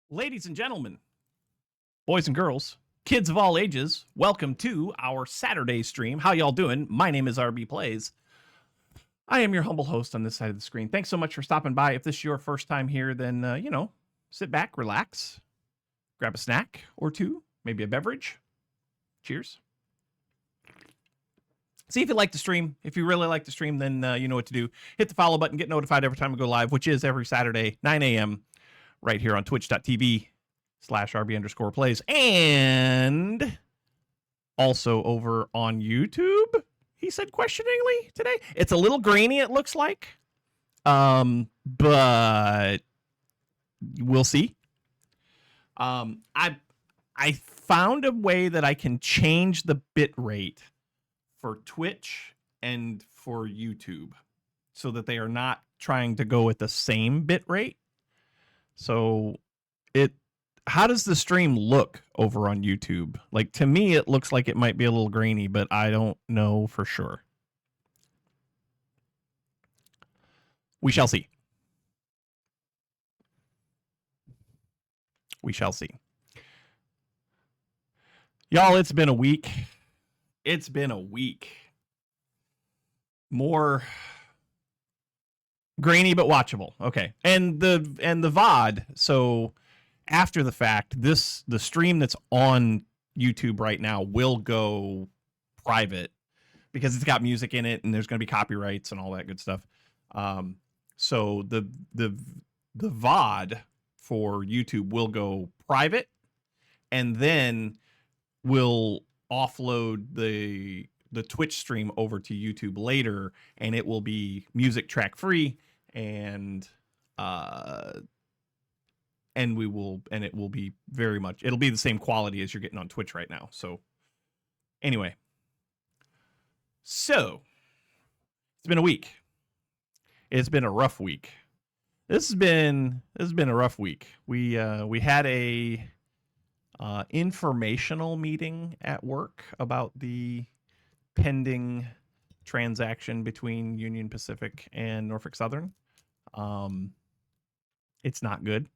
Ladies and gentlemen, boys and girls, kids of all ages, welcome to our Saturday stream. How y'all doing? My name is rbPlays. I am your humble host on this side of the screen. Thanks so much for stopping by. If this is your first time here, then, sit back, relax, grab a snack or two, maybe a beverage. Cheers. See if you like the stream. If you really like the stream, then you know what to do. Hit the follow button, get notified every time we go live, which is every Saturday, 9 a.m., right here on twitch.tv/RB_plays. And also over on YouTube, he said questioningly today. It's a little grainy, it looks like. But we'll see. I found a way that I can change the bit rate for Twitch and for YouTube so that they are not trying to go at the same bit rate. So how does the stream look over on YouTube? Like, to me, it looks like it might be a little grainy, but I don't know for sure. We shall see. We shall see. Y'all, it's been a week. It's been a week. More grainy but watchable. Okay. And the VOD, so after the fact, the stream that's on YouTube right now will go private because it's got music in it and there's going to be copyrights and all that good stuff. So the VOD for YouTube will go private, and then we'll offload the Twitch stream over to YouTube later, and it will be music track free, and it will be it'll be the same quality as you're getting on Twitch right now. So anyway, so it's been a week. It's been a rough week. This has been a rough week. We had a informational meeting at work about the pending transaction between Union Pacific and Norfolk Southern. It's not good.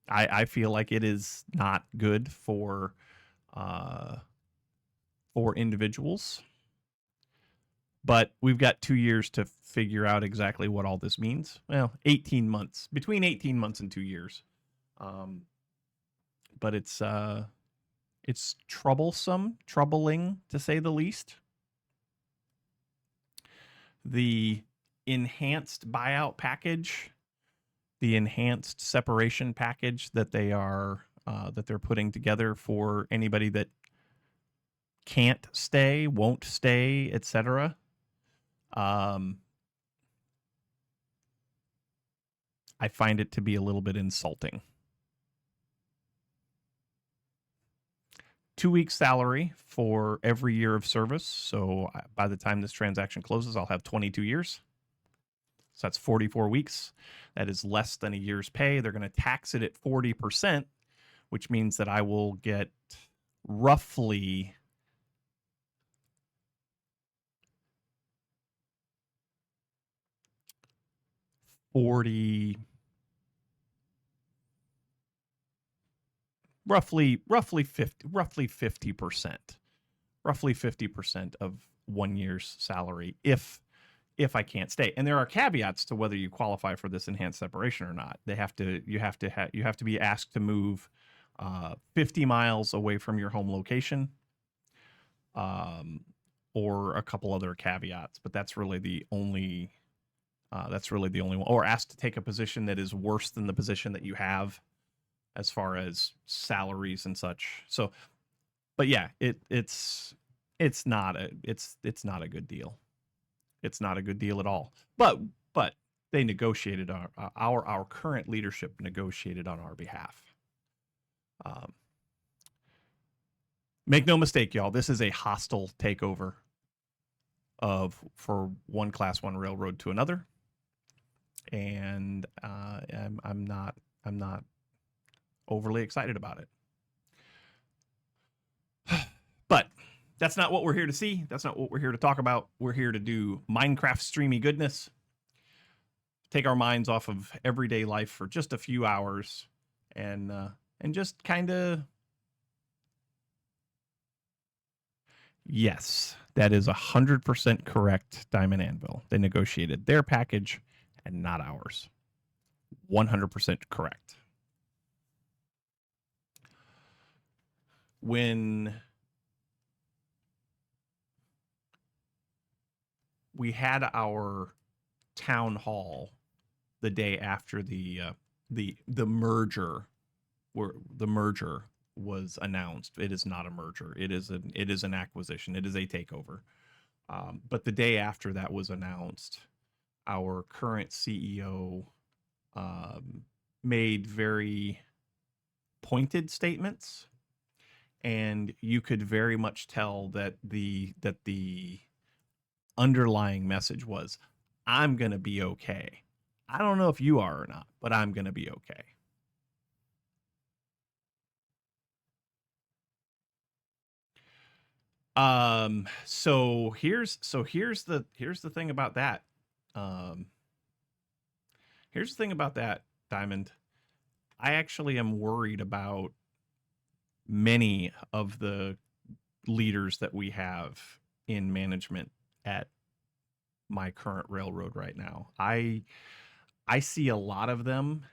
I feel like it is not good for individuals. But we've got 2 years to figure out exactly what all this means. Well, 18 months. Between 18 months and 2 years. But it's troubling to say the least. The enhanced buyout package, the enhanced separation package that they're putting together for anybody that can't stay, won't stay, etc. I find it to be a little bit insulting. 2 weeks salary for every year of service. So by the time this transaction closes, I'll have 22 years. So that's 44 weeks. That is less than a year's pay. They're going to tax it at 40%, which means that I will get roughly roughly 50% of 1 year's salary if I can't stay. And there are caveats to whether you qualify for this enhanced separation or not. You have to be asked to move 50 miles away from your home location, or a couple other caveats, but that's really the only one. Or asked to take a position that is worse than the position that you have as far as salaries and such. So, but yeah, it's not a good deal. It's not a good deal at all. But they negotiated our current leadership negotiated on our behalf. Make no mistake, y'all. This is a hostile takeover for one Class 1 railroad to another, and I'm not overly excited about it. But that's not what we're here to see. That's not what we're here to talk about. We're here to do Minecraft streamy goodness, take our minds off of everyday life for just a few hours, and just kind of. Yes, that is 100% correct, Diamond Anvil. They negotiated their package and not ours. 100% correct. When we had our town hall the day after the merger, where the merger was announced, it is not a merger. It is an acquisition. It is a takeover. But the day after that was announced, our current CEO made very pointed statements, and you could very much tell that the underlying message was, I'm going to be okay. I don't know if you are or not, but I'm going to be okay. So here's the thing about that. Here's the thing about that, Diamond. I actually am worried about many of the leaders that we have in management at my current railroad right now. I see a lot of them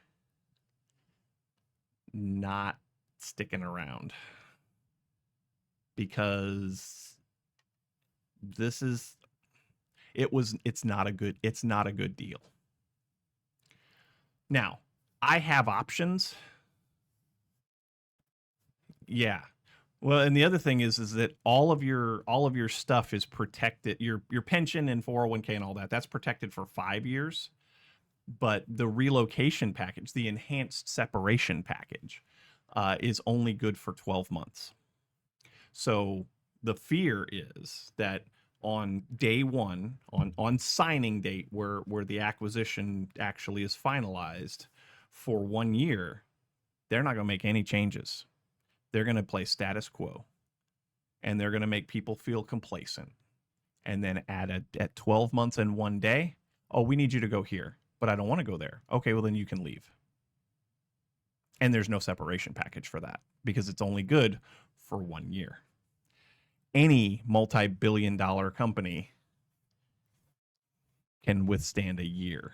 not sticking around because it's not a good deal. Now, I have options. Yeah. Well, and the other thing is that all of your stuff is protected. Your pension and 401k and all that's protected for 5 years. But the relocation package, the enhanced separation package, is only good for 12 months. So the fear is that on day one, on signing date, where the acquisition actually is finalized, for 1 year, they're not going to make any changes. They're going to play status quo, and they're going to make people feel complacent. And then at 12 months and 1 day, oh, we need you to go here, but I don't want to go there. Okay, well then you can leave. And there's no separation package for that because it's only good for 1 year. Any multi-billion-dollar company can withstand a year.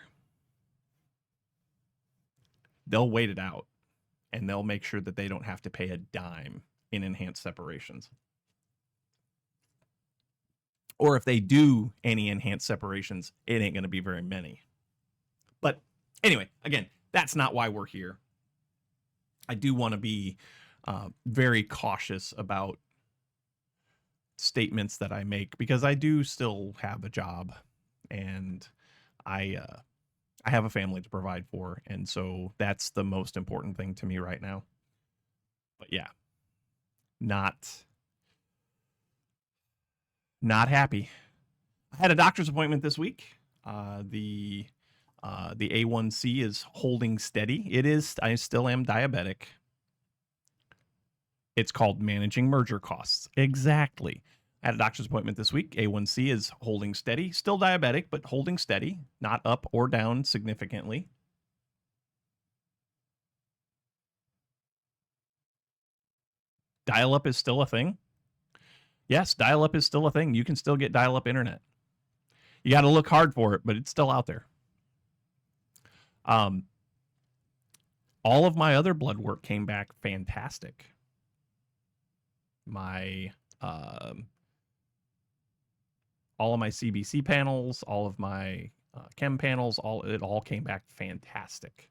They'll wait it out, and they'll make sure that they don't have to pay a dime in enhanced separations. Or if they do any enhanced separations, it ain't going to be very many. But anyway, again, that's not why we're here. I do want to be very cautious about statements that I make because I do still have a job, and I have a family to provide for, and so that's the most important thing to me right now. But yeah, not happy. I had a doctor's appointment this week. The A1C is holding steady. It is. I still am diabetic. It's called managing merger costs. Exactly. I had a doctor's appointment this week. A1C is holding steady. Still diabetic, but holding steady. Not up or down significantly. Dial-up is still a thing. Yes, dial-up is still a thing. You can still get dial-up internet. You got to look hard for it, but it's still out there. All of my other blood work came back fantastic. My all of my CBC panels, all of my chem panels, it all came back fantastic.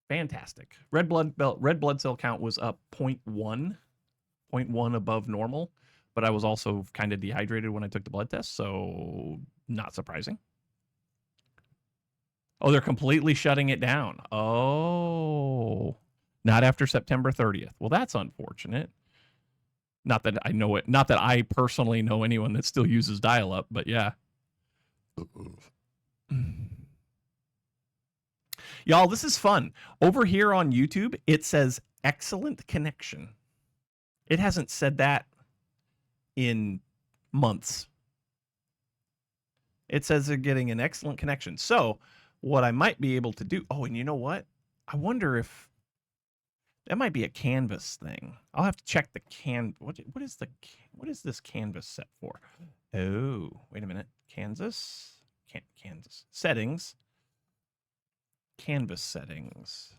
Fantastic. Red blood cell count was up 0.1 above normal, but I was also kind of dehydrated when I took the blood test, so not surprising. Oh, they're completely shutting it down. Oh, not after September 30th. Well, that's unfortunate. Not that I know it. Not that I personally know anyone that still uses dial-up, but yeah. Y'all, this is fun. Over here on YouTube, it says excellent connection. It hasn't said that in months. It says they're getting an excellent connection. So what I might be able to do. Oh, and you know what? I wonder if That might be a canvas thing. I'll have to check the what is this canvas set for? Oh, wait a minute. Kansas? Kansas. Settings. Canvas settings.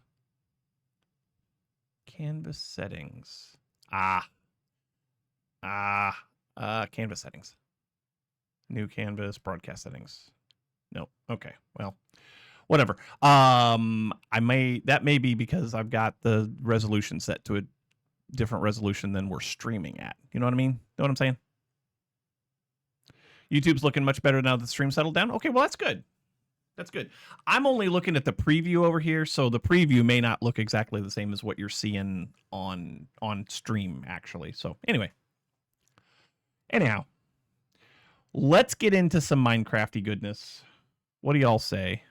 Canvas settings. Canvas settings. New canvas, broadcast settings. No. Okay. Well, whatever. That may be because I've got the resolution set to a different resolution than we're streaming at. You know what I mean? Know what I'm saying? YouTube's looking much better now that the stream settled down. Okay, well that's good. That's good. I'm only looking at the preview over here, so the preview may not look exactly the same as what you're seeing on stream actually. So anyhow, let's get into some Minecrafty goodness. What do y'all say?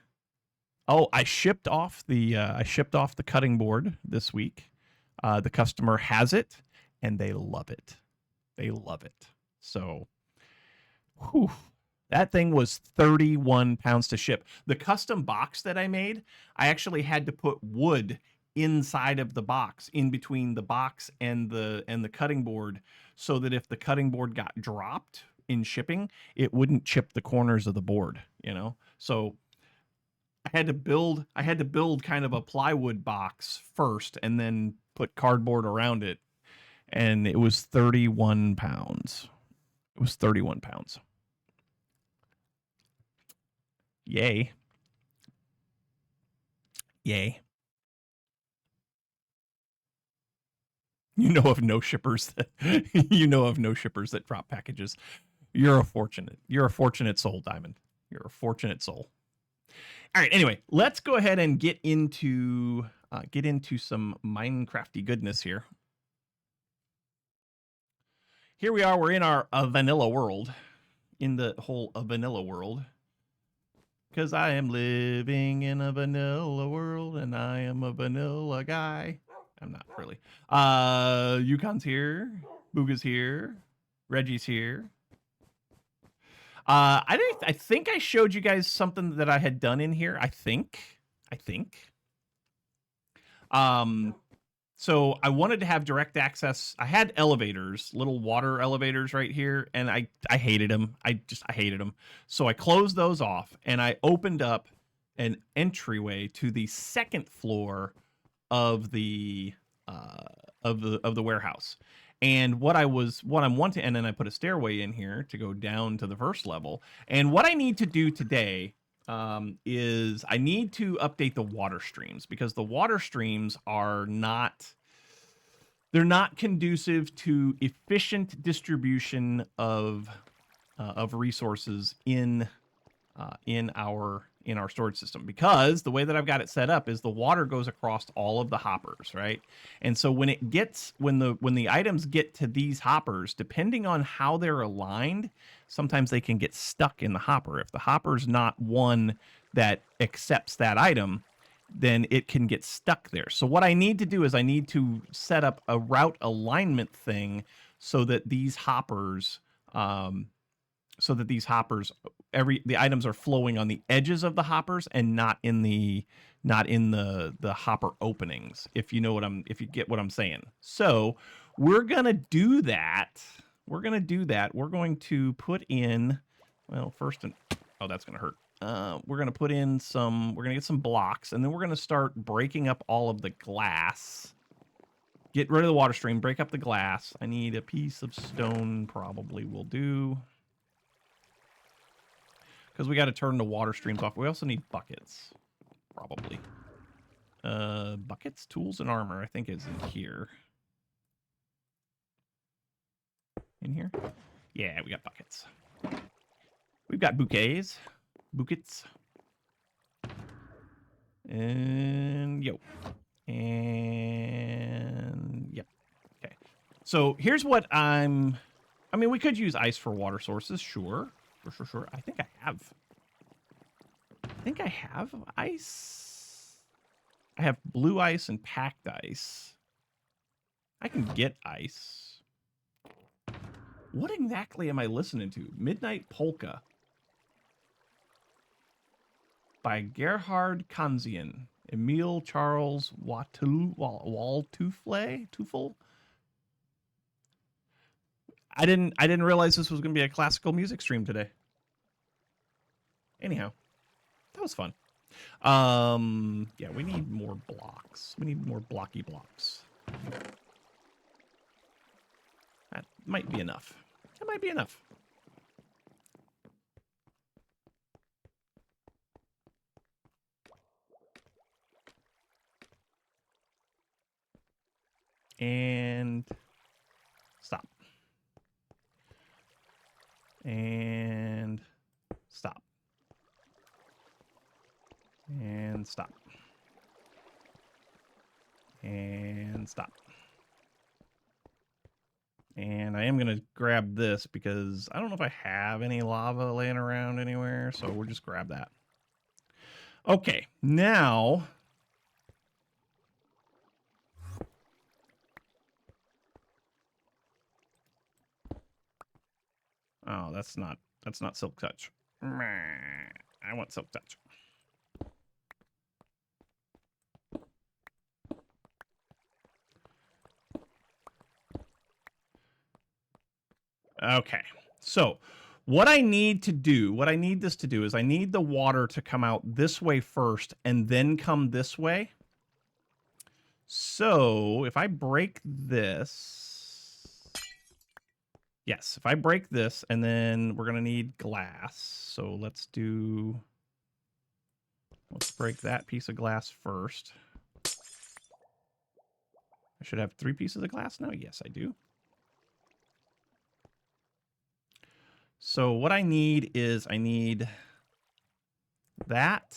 Oh, I shipped off the cutting board this week. The customer has it, and they love it. They love it. So, whew, that thing was 31 pounds to ship. The custom box that I made, I actually had to put wood inside of the box, in between the box and the cutting board, so that if the cutting board got dropped in shipping, it wouldn't chip the corners of the board. You know, so I had to build kind of a plywood box first, and then put cardboard around it, and it was 31 pounds. It was 31 pounds. Yay. Yay. You know of no shippers that drop packages. You're a fortunate soul, Diamond. You're a fortunate soul. All right, anyway, let's go ahead and get into some Minecrafty goodness here. Here we are, we're in our vanilla world, in the whole vanilla world. Because I am living in a vanilla world, and I am a vanilla guy. I'm not really. Yukon's here. Booga's here. Reggie's here. I think I showed you guys something that I had done in here. I think. So I wanted to have direct access. I had elevators, little water elevators right here, and I hated them. I hated them. So I closed those off, and I opened up an entryway to the second floor of the warehouse. And what I'm wanting, and then I put a stairway in here to go down to the first level. And what I need to do today is I need to update the water streams, because the water streams are not conducive to efficient distribution of resources in our storage system, because the way that I've got it set up is the water goes across all of the hoppers, right? And so when the items get to these hoppers, depending on how they're aligned, sometimes they can get stuck in the hopper. If the hopper's not one that accepts that item, then it can get stuck there. So what I need to do is I need to set up a route alignment thing so that these hoppers the items are flowing on the edges of the hoppers and not in the hopper openings, if you get what I'm saying. So we're gonna do that. We're going to put in, well, first, oh, that's gonna hurt. We're gonna get some blocks, and then we're gonna start breaking up all of the glass. Get rid of the water stream, break up the glass. I need a piece of stone, probably will do, because we got to turn the water streams off. We also need buckets, probably. Buckets, tools, and armor, I think, is in here. In here? Yeah, we got buckets. We've got buckets. And yep. Okay. So here's what I mean, we could use ice for water sources, sure. Sure. I think I have ice. I have blue ice and packed ice. I can get ice. What exactly am I listening to? Midnight Polka by Gerhard Kanzian. Emile Charles Waltufle. I didn't realize this was going to be a classical music stream today. Anyhow, that was fun. Yeah, we need more blocks. We need more blocky blocks. That might be enough. That might be enough. And stop. And stop. And stop. And stop. And I am going to grab this because I don't know if I have any lava laying around anywhere, so we'll just grab that. Okay, now... Oh, that's not Silk Touch. I want Silk Touch. Okay, so what I need this to do is I need the water to come out this way first and then come this way. So if I break this, yes, if I break this, and then we're going to need glass. So let's break that piece of glass first. I should have 3 pieces of glass now. Yes, I do. So what I need is I need that.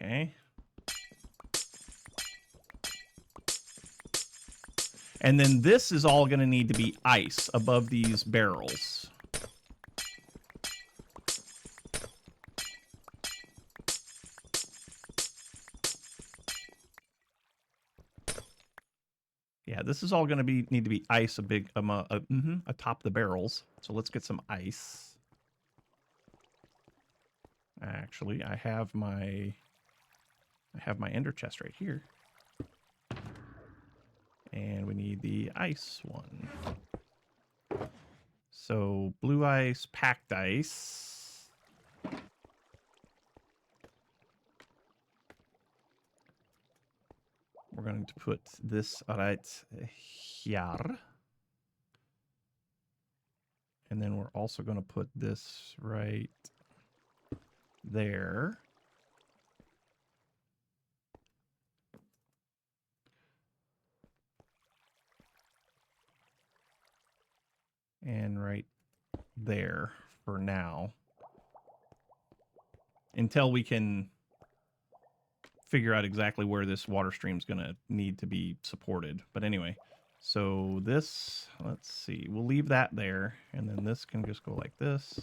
Okay. And then this is all going to need to be ice above these barrels. Yeah, this is all going to need to be ice atop the barrels. So let's get some ice. Actually, I have my ender chest right here. And we need the ice one. So blue ice, packed ice. We're going to put this right here. And then we're also going to put this right there. And right there for now. Until we can figure out exactly where this water stream is going to need to be supported. But anyway, so this, let's see, we'll leave that there. And then this can just go like this.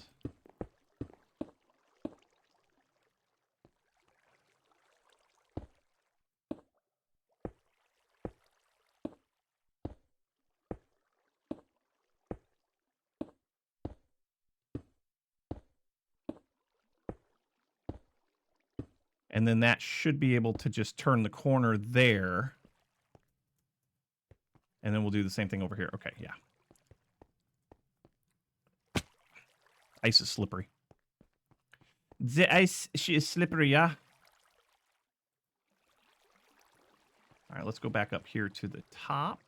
And then that should be able to just turn the corner there. And then we'll do the same thing over here. Okay, yeah. Ice is slippery. The ice, she is slippery, yeah. All right, let's go back up here to the top.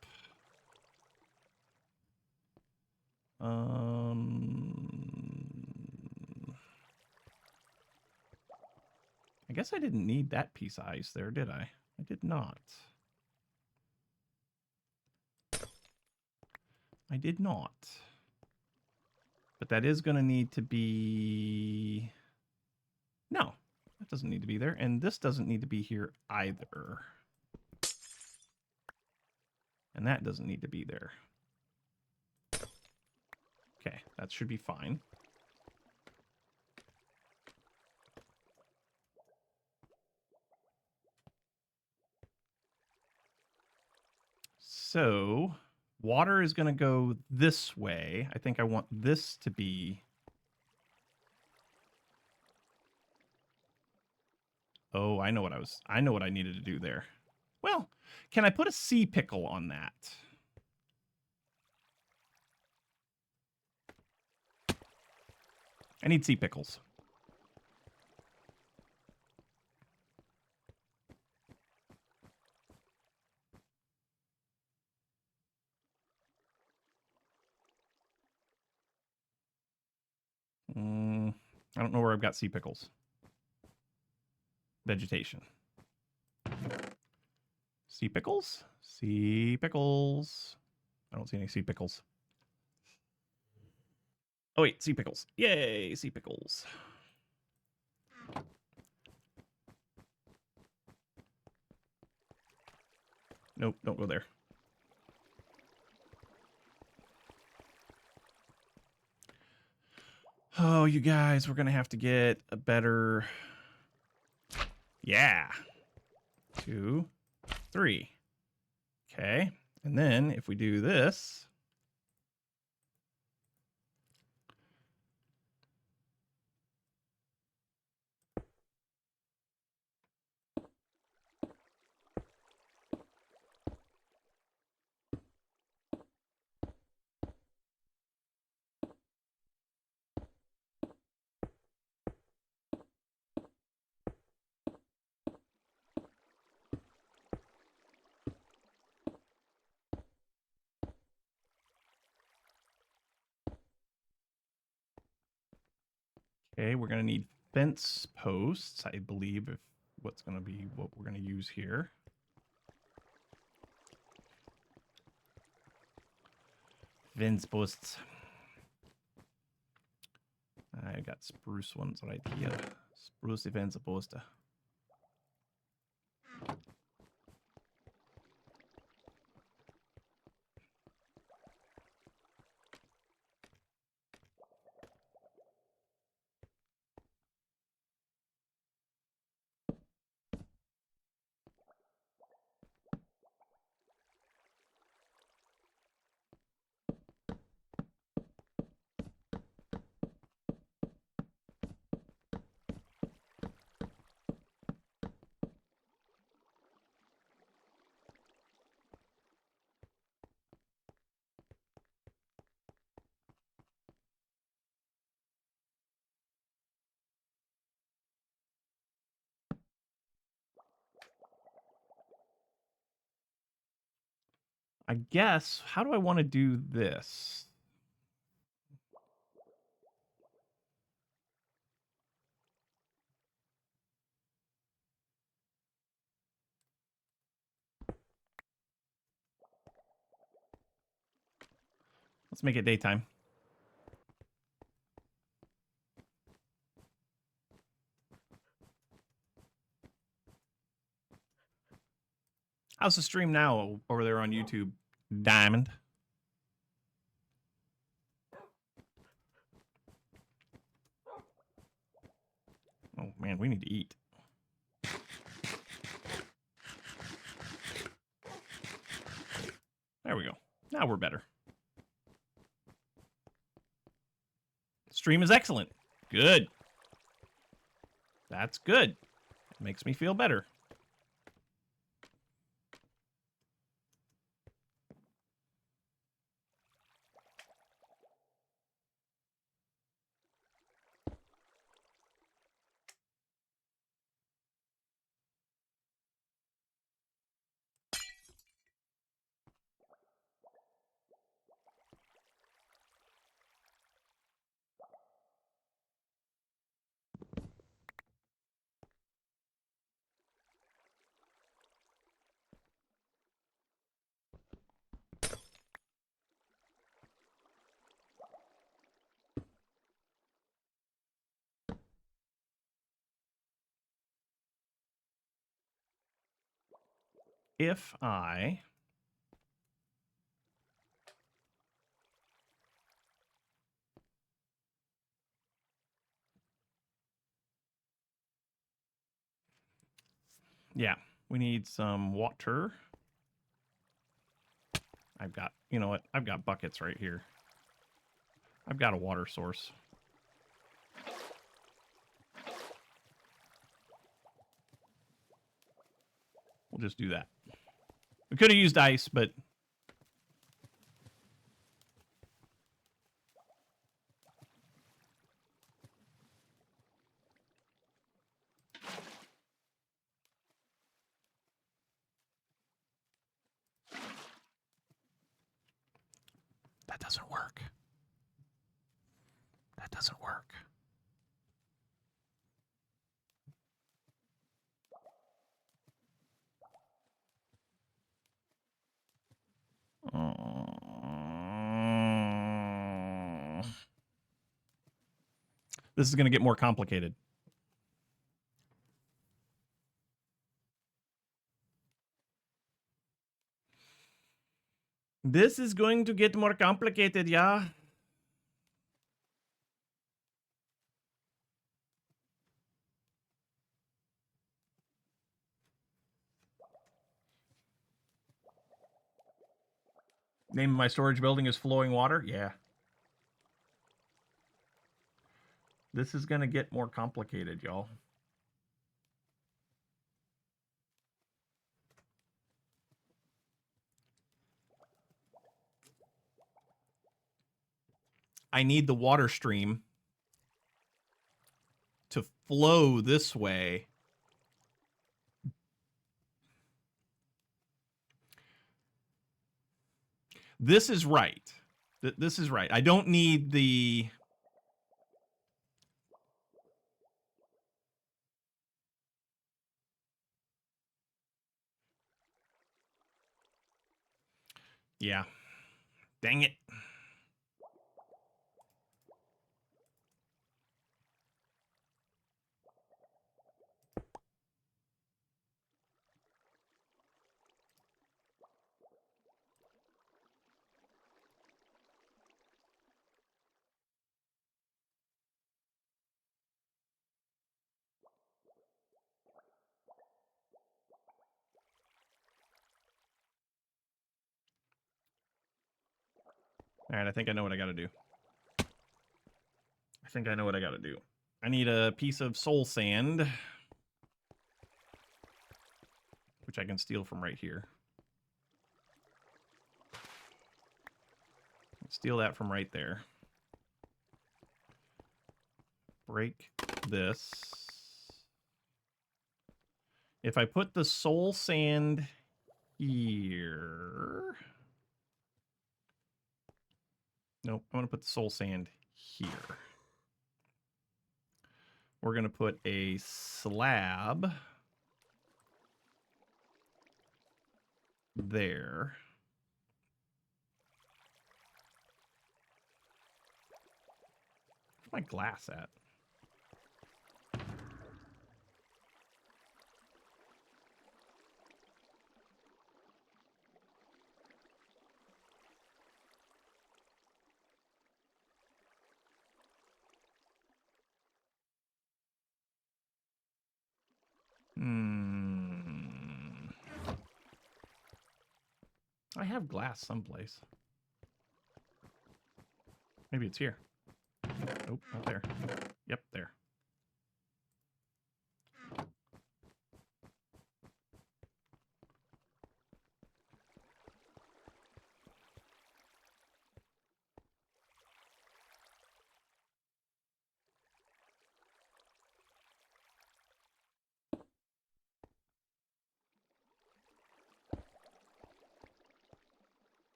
I guess I didn't need that piece of ice there, did I? I did not. I did not. But that is going to need to be... No, that doesn't need to be there. And this doesn't need to be here either. And that doesn't need to be there. Okay, that should be fine. So water is going to go this way. I think I want this to be... Oh, I know what I needed to do there. Well, can I put a sea pickle on that? I need sea pickles. I don't know where I've got sea pickles. Vegetation. Sea pickles? Sea pickles. I don't see any sea pickles. Oh, wait, sea pickles. Yay, sea pickles. Nope, don't go there. Oh, you guys, we're going to have to get a better... Yeah. 2, 3. Okay. And then if we do this... Okay, we're going to need fence posts, I believe, if what's going to be what we're going to use here. Fence posts. I got spruce ones right here. Spruce fence post. I guess, how do I want to do this? Let's make it daytime. How's the stream now over there on YouTube, Diamond? Oh, man, we need to eat. There we go. Now we're better. Stream is excellent. Good. That's good. Makes me feel better. If I... Yeah, we need some water. I've got, you know what? I've got buckets right here. I've got a water source. We'll just do that. We could have used ice, but... that doesn't work. That doesn't work. This is going to get more complicated. This is going to get more complicated, yeah. Name of my storage building is Flowing Water? Yeah. This is going to get more complicated, y'all. I need the water stream to flow this way. This is right. This is right. I don't need the... Yeah. Dang it. All right, I think I know what I got to do. I need a piece of soul sand, which I can steal from right here. Steal that from right there. Break this. If I put the soul sand here... Nope, I'm going to put the soul sand here. We're going to put a slab there. Where's my glass at? I have glass someplace. Maybe it's here. Nope, not there. Yep, there.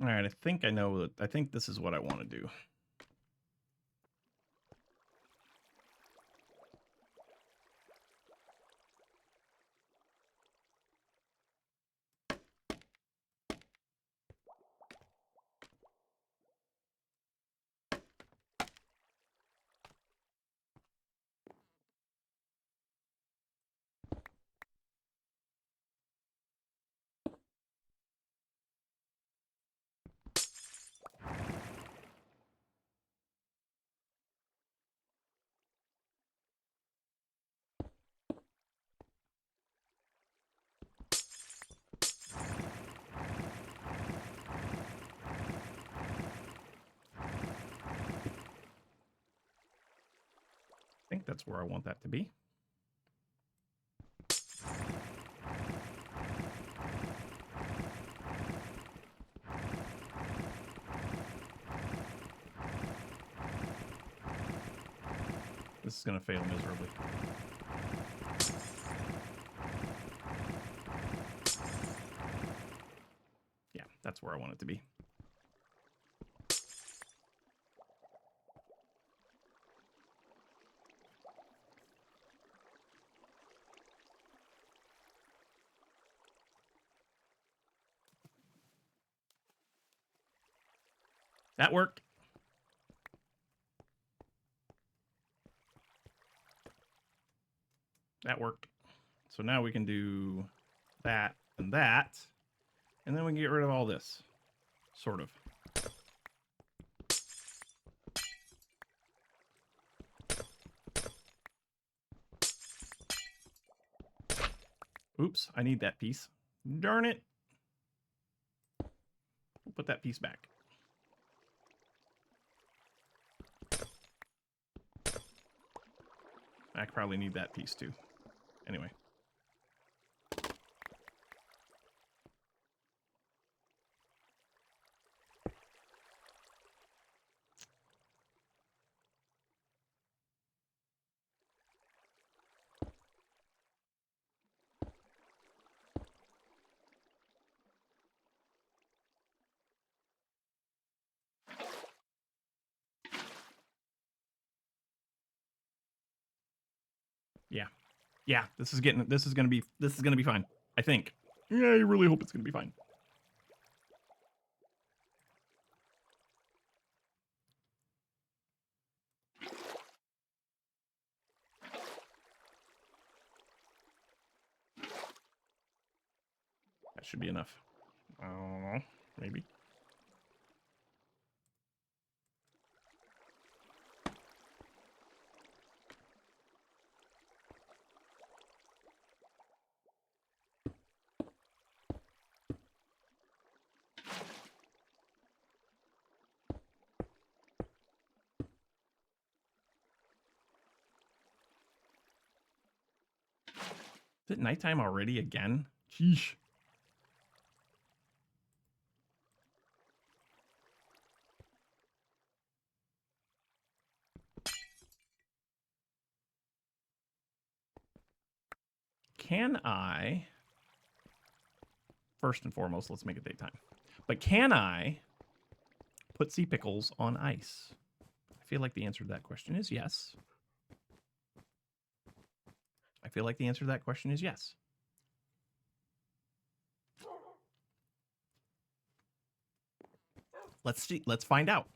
All right, I think I know that. I think this is what I want to do. I think that's where I want that to be. This is going to fail miserably. Yeah, that's where I want it to be. That worked. That worked. So now we can do that and that. And then we can get rid of all this. Sort of. Oops, I need that piece. Darn it. We'll put that piece back. I probably need that piece too. Anyway. Yeah. Yeah, this is gonna be fine. I think. Yeah, I really hope it's gonna be fine. That should be enough. I don't know. Maybe. Is it nighttime already again? Sheesh. Can I... First and foremost, let's make it daytime. But can I put sea pickles on ice? I feel like the answer to that question is yes. I feel like the answer to that question is yes. Let's see. Let's find out.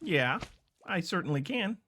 Yeah, I certainly can.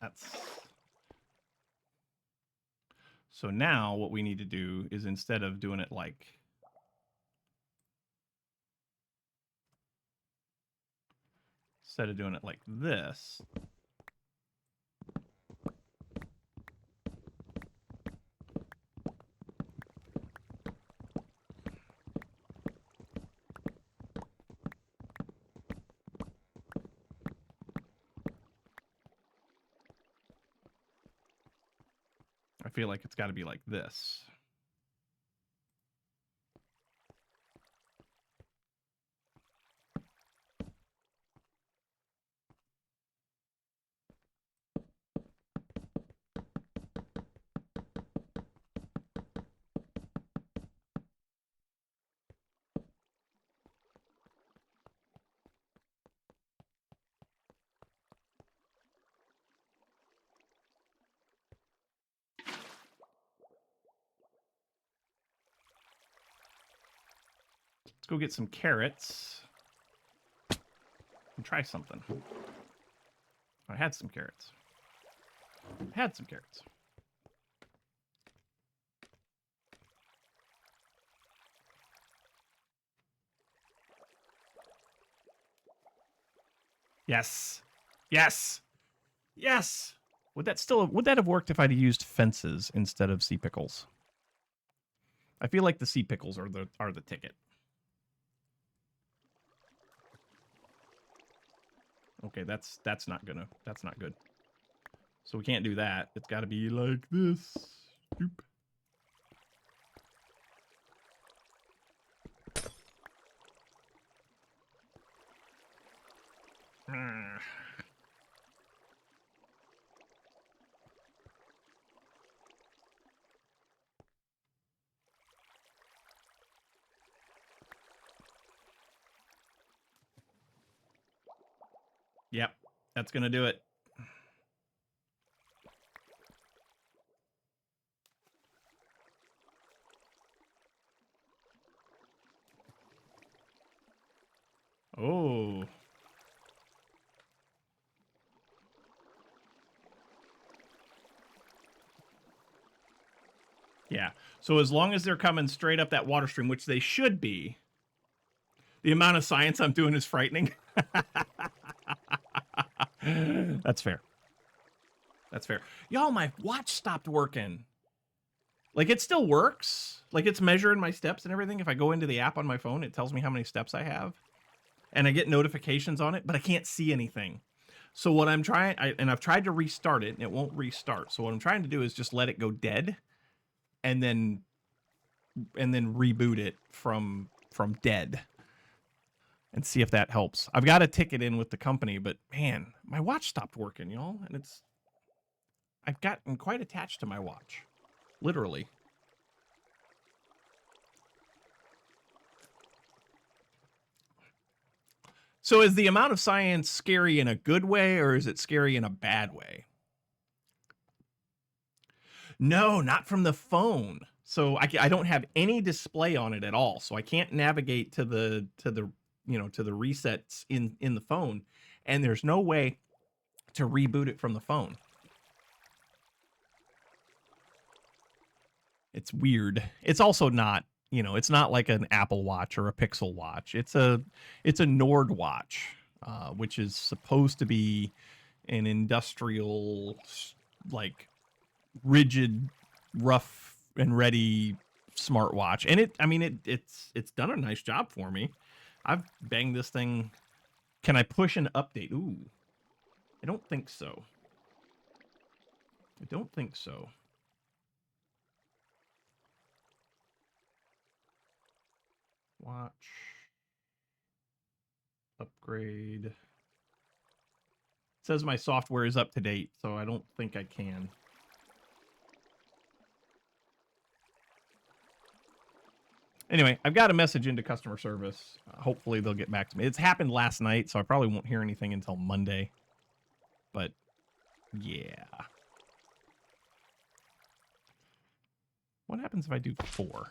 That's... So now what we need to do is, instead of doing it like... Instead of doing it like this... I feel like it's got to be like this. Let's go get some carrots and try something. I had some carrots. Yes. Yes. Yes. Would that have worked if I'd used fences instead of sea pickles? I feel like the sea pickles are the ticket. Okay, that's not good. So we can't do that. It's got to be like this. Doop. Yep, that's gonna do it. Oh. Yeah. So as long as they're coming straight up that water stream, which they should be, the amount of science I'm doing is frightening. That's fair. That's fair. Y'all, my watch stopped working. Like, it still works. Like, it's measuring my steps and everything. If I go into the app on my phone, it tells me how many steps I have. And I get notifications on it, but I can't see anything. So what I'm trying, and I've tried to restart it, and it won't restart. So what I'm trying to do is just let it go dead, and then reboot it from dead, and see if that helps. I've got a ticket in with the company, but man, my watch stopped working, y'all, and I've gotten quite attached to my watch, literally. So is the amount of science scary in a good way, or is it scary in a bad way? No, not from the phone. So I don't have any display on it at all. So I can't navigate to the resets in the phone, and there's no way to reboot it from the phone. It's weird. It's also not, it's not like an Apple Watch or a Pixel Watch. It's a Nord watch, which is supposed to be an industrial, like, rigid, rough and ready smartwatch. And it's done a nice job for me. I've banged this thing. Can I push an update? Ooh, I don't think so. Watch. Upgrade. It says my software is up to date, so I don't think I can. Anyway, I've got a message into customer service. Hopefully they'll get back to me. It's happened last night, so I probably won't hear anything until Monday. But, yeah. What happens if I do 4?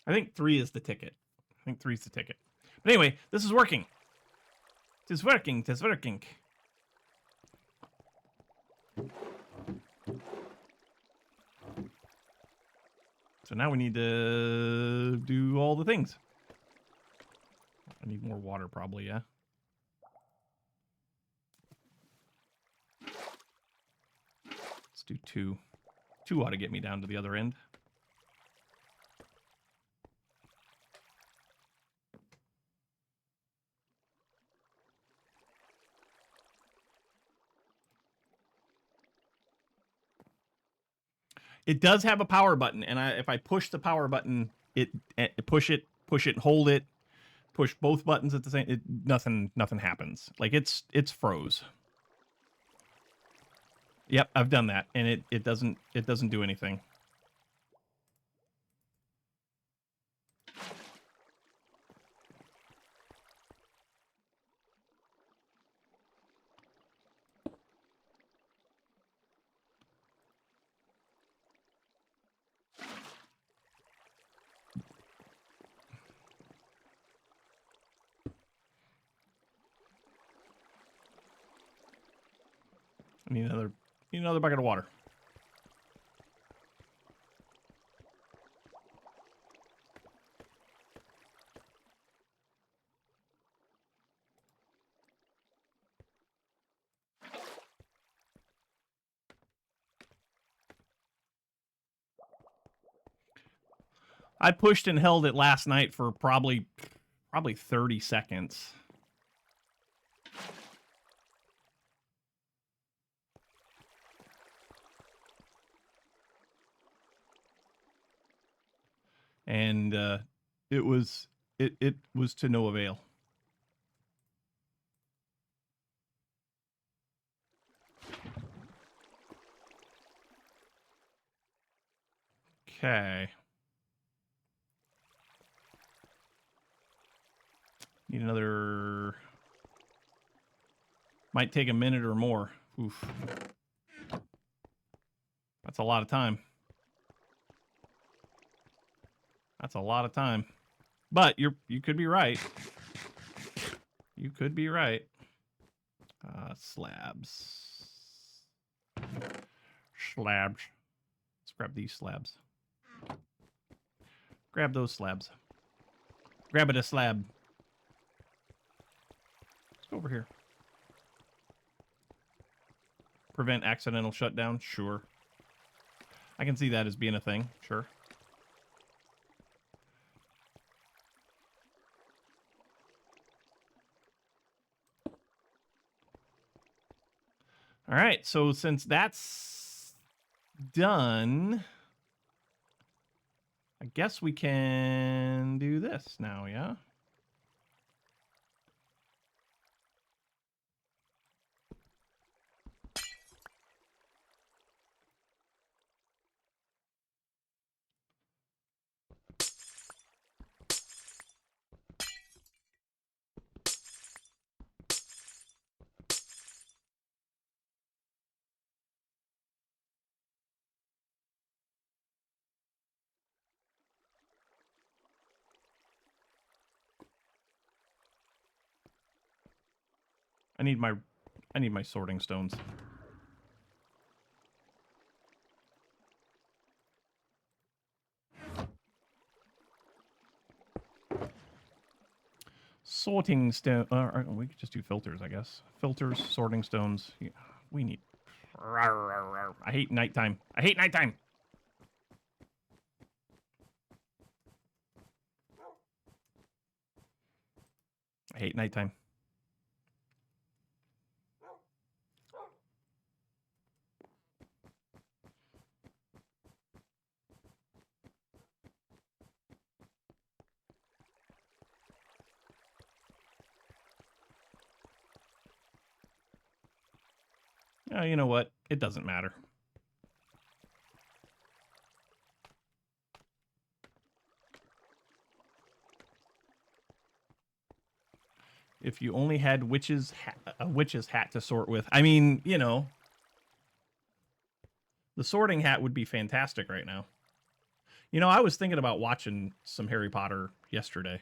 I think 3 is the ticket. I think 3 is the ticket. But anyway, this is working. Tis working. Tis working. So now we need to do all the things. I need more water probably, yeah. Let's do 2. 2 ought to get me down to the other end. It does have a power button, and if I push the power button, push it, and hold it, push both buttons at the same. Nothing happens. Like it's froze. Yep, I've done that, and it doesn't do anything. I need another bucket of water. I pushed and held it last night for probably 30 seconds. And it was to no avail. Okay. Need another. Might take a minute or more. Oof. That's a lot of time. That's a lot of time. But you could be right. You could be right. Slabs. Slabs. Let's grab these slabs. Grab those slabs. Grab it a slab. Let's go over here. Prevent accidental shutdown? Sure. I can see that as being a thing. Sure. All right, so since that's done, I guess we can do this now, yeah? I need my sorting stones. Sorting stone. We could just do filters, I guess. Filters, sorting stones. Yeah, we need. I hate nighttime. I hate nighttime. I hate nighttime. You know what? It doesn't matter. If you only had a witch's hat to sort with. I mean, you know, the sorting hat would be fantastic right now. You know, I was thinking about watching some Harry Potter yesterday.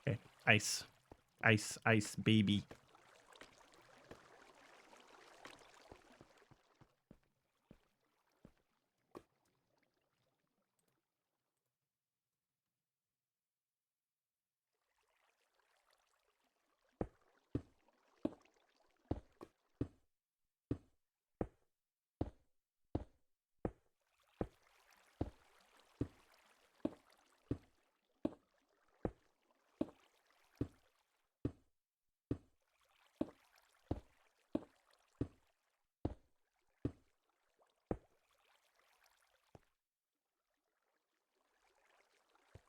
Okay, ice. Ice, ice, baby.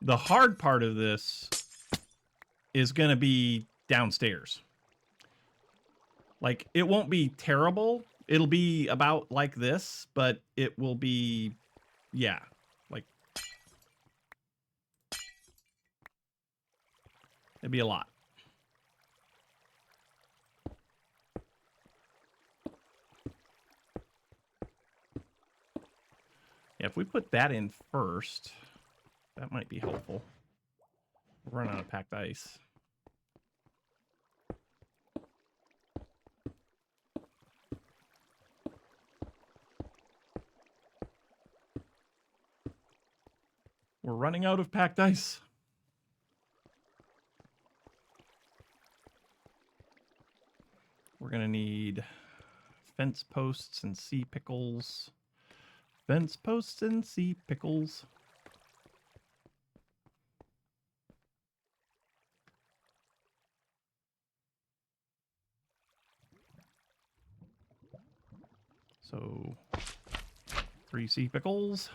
The hard part of this is going to be downstairs. Like, it won't be terrible. It'll be about like this, but it will be, yeah, like, it'd be a lot. Yeah, if we put that in first, that might be helpful. We're running out of packed ice. We're running out of packed ice. We're going to need fence posts and sea pickles. Fence posts and sea pickles. So 3 sea pickles.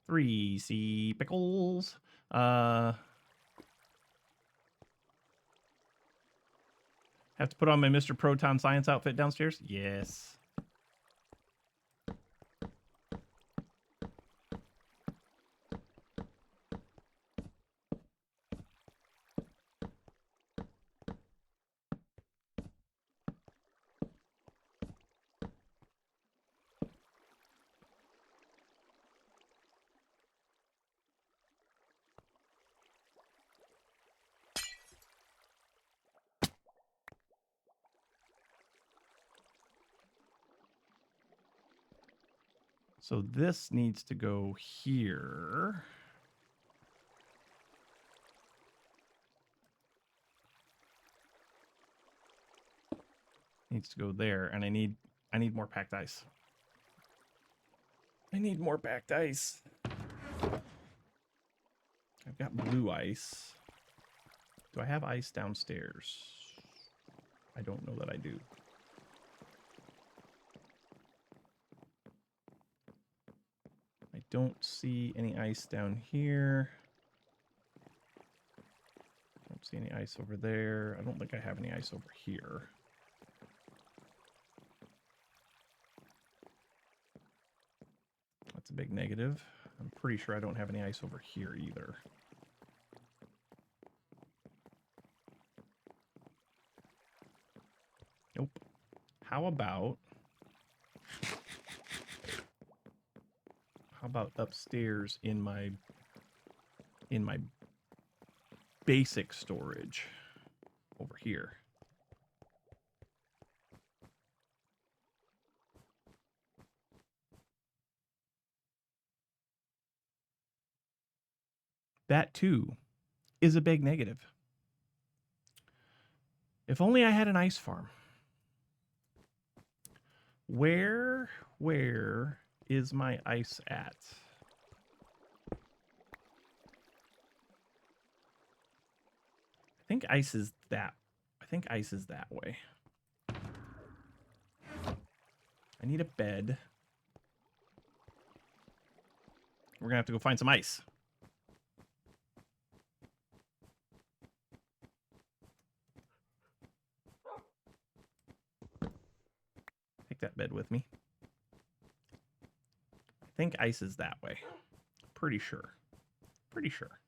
3 sea pickles. Have to put on my Mr. Proton Science outfit downstairs? Yes. So this needs to go here. Needs to go there, and I need more packed ice. I need more packed ice. I've got blue ice. Do I have ice downstairs? I don't know that I do. I don't see any ice down here. Don't see any ice over there. I don't think I have any ice over here. That's a big negative. I'm pretty sure I don't have any ice over here either. Nope. How about upstairs in my basic storage over here? That too is a big negative. If only I had an ice farm. Where is my ice at? I think ice is that way. I need a bed. We're gonna have to go find some ice. Take that bed with me. I think ice is that way. Pretty sure. Pretty sure.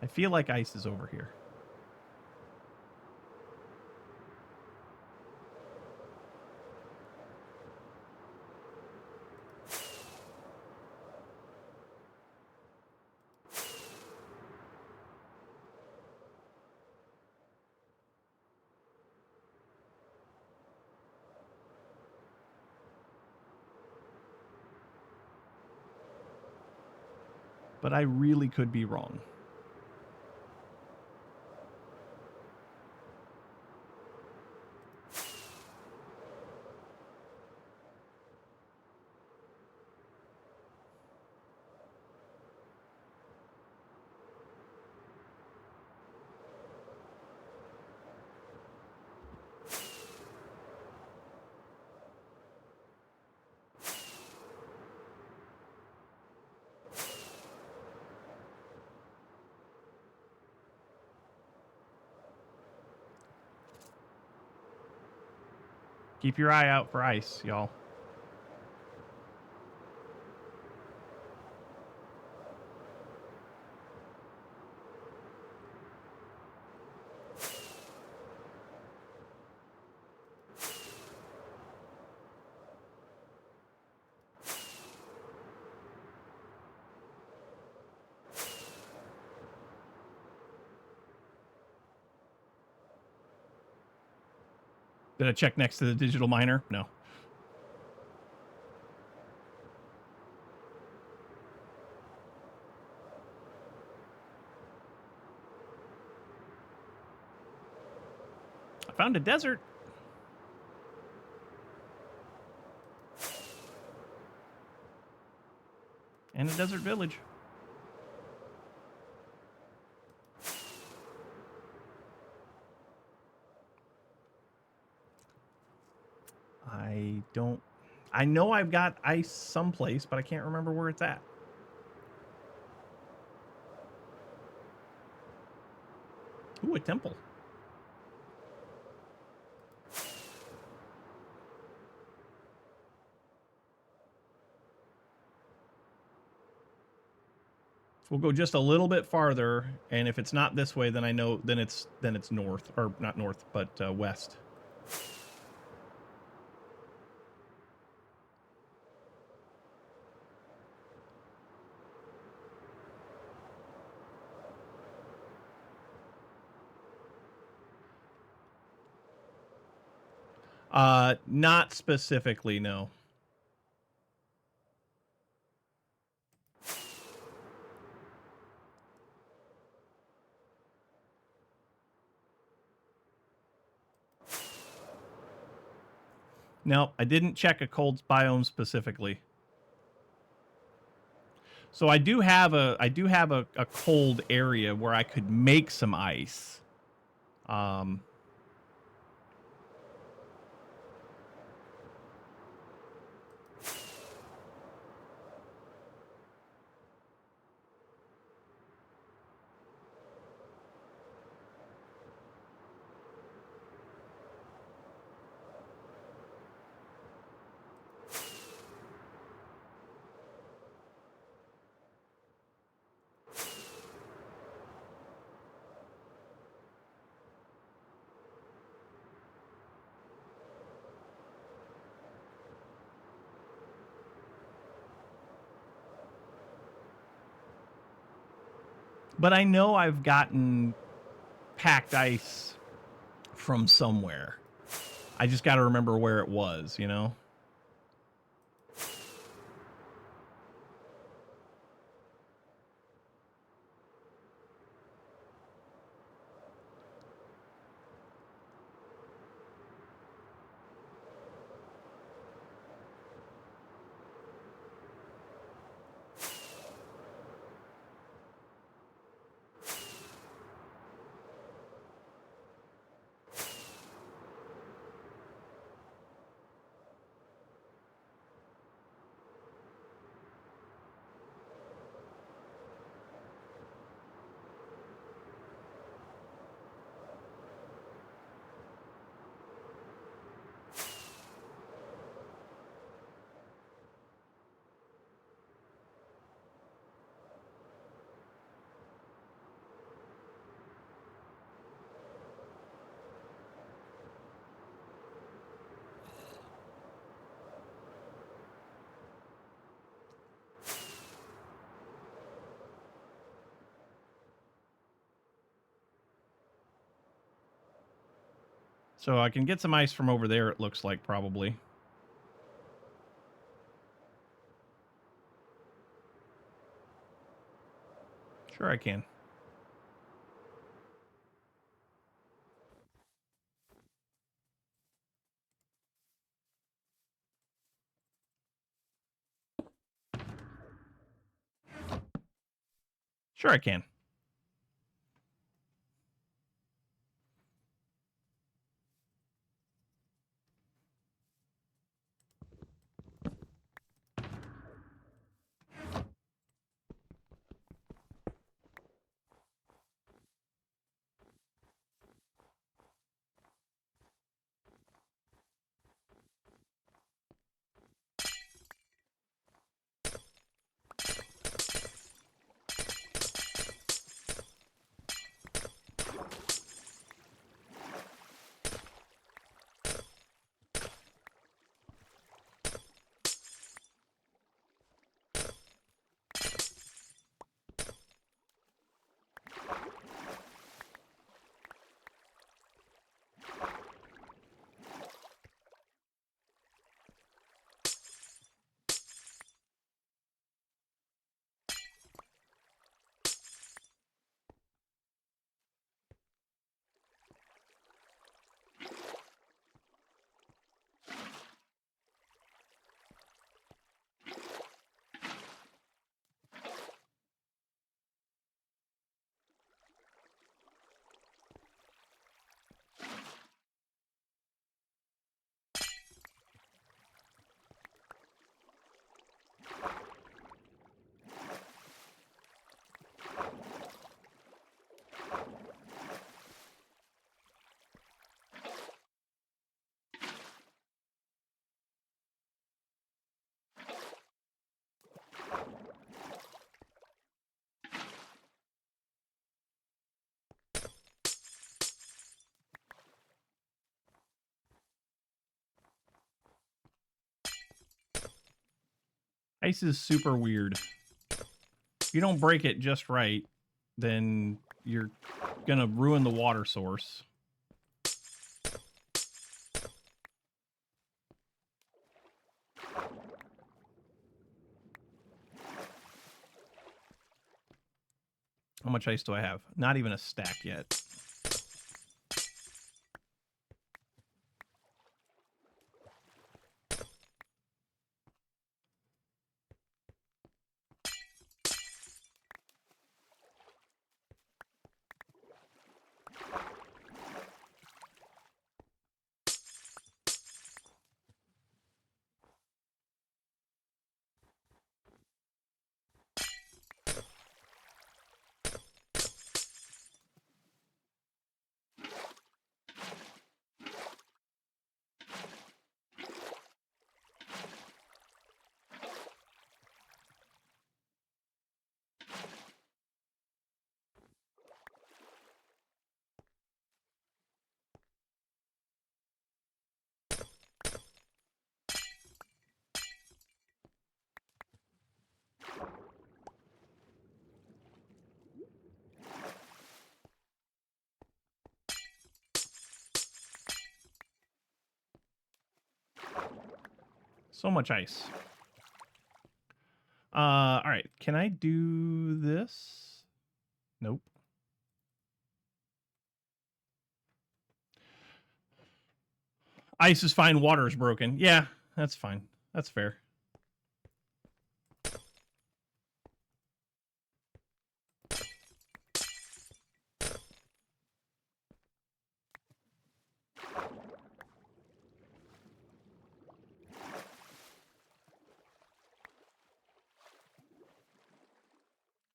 I feel like ice is over here. But I really could be wrong. Keep your eye out for ice, y'all. Did I check next to the digital miner? No. I found a desert. And a desert village. I know I've got ice someplace, but I can't remember where it's at. Ooh, a temple. We'll go just a little bit farther, and if it's not this way, then I know then it's north, or not north, but west. Not specifically, no. No, I didn't check a cold biome specifically. So I do have a cold area where I could make some ice. But I know I've gotten packed ice from somewhere. I just got to remember where it was, you know? So I can get some ice from over there, it looks like, probably. Sure I can. Sure I can. Ice is super weird. If you don't break it just right, then you're gonna ruin the water source. How much ice do I have? Not even a stack yet. So much ice. All right. Can I do this? Nope. Ice is fine. Water is broken. Yeah, that's fine. That's fair.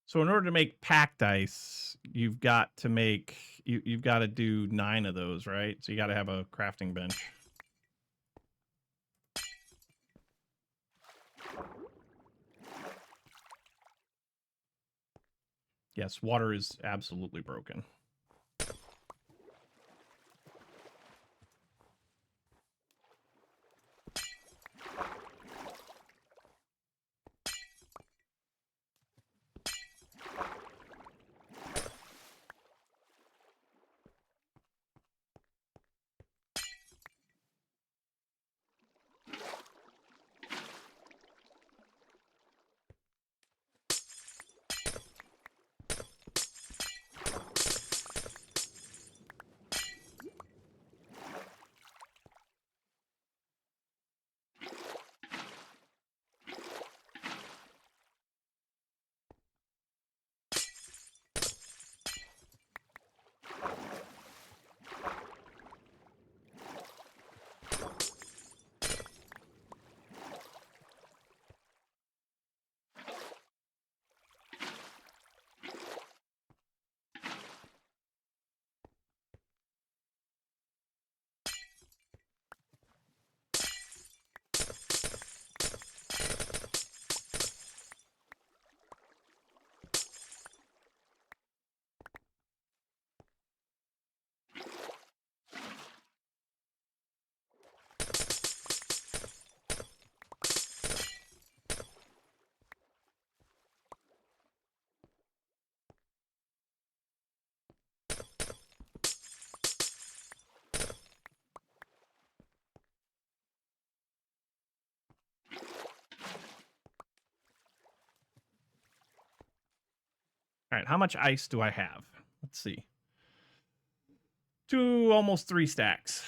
So in order to make packed ice, you've got to make you've got to do 9 of those, right? So you got to have a crafting bench. Yes, water is absolutely broken. All right, how much ice do I have? Let's see. 2, almost 3 stacks.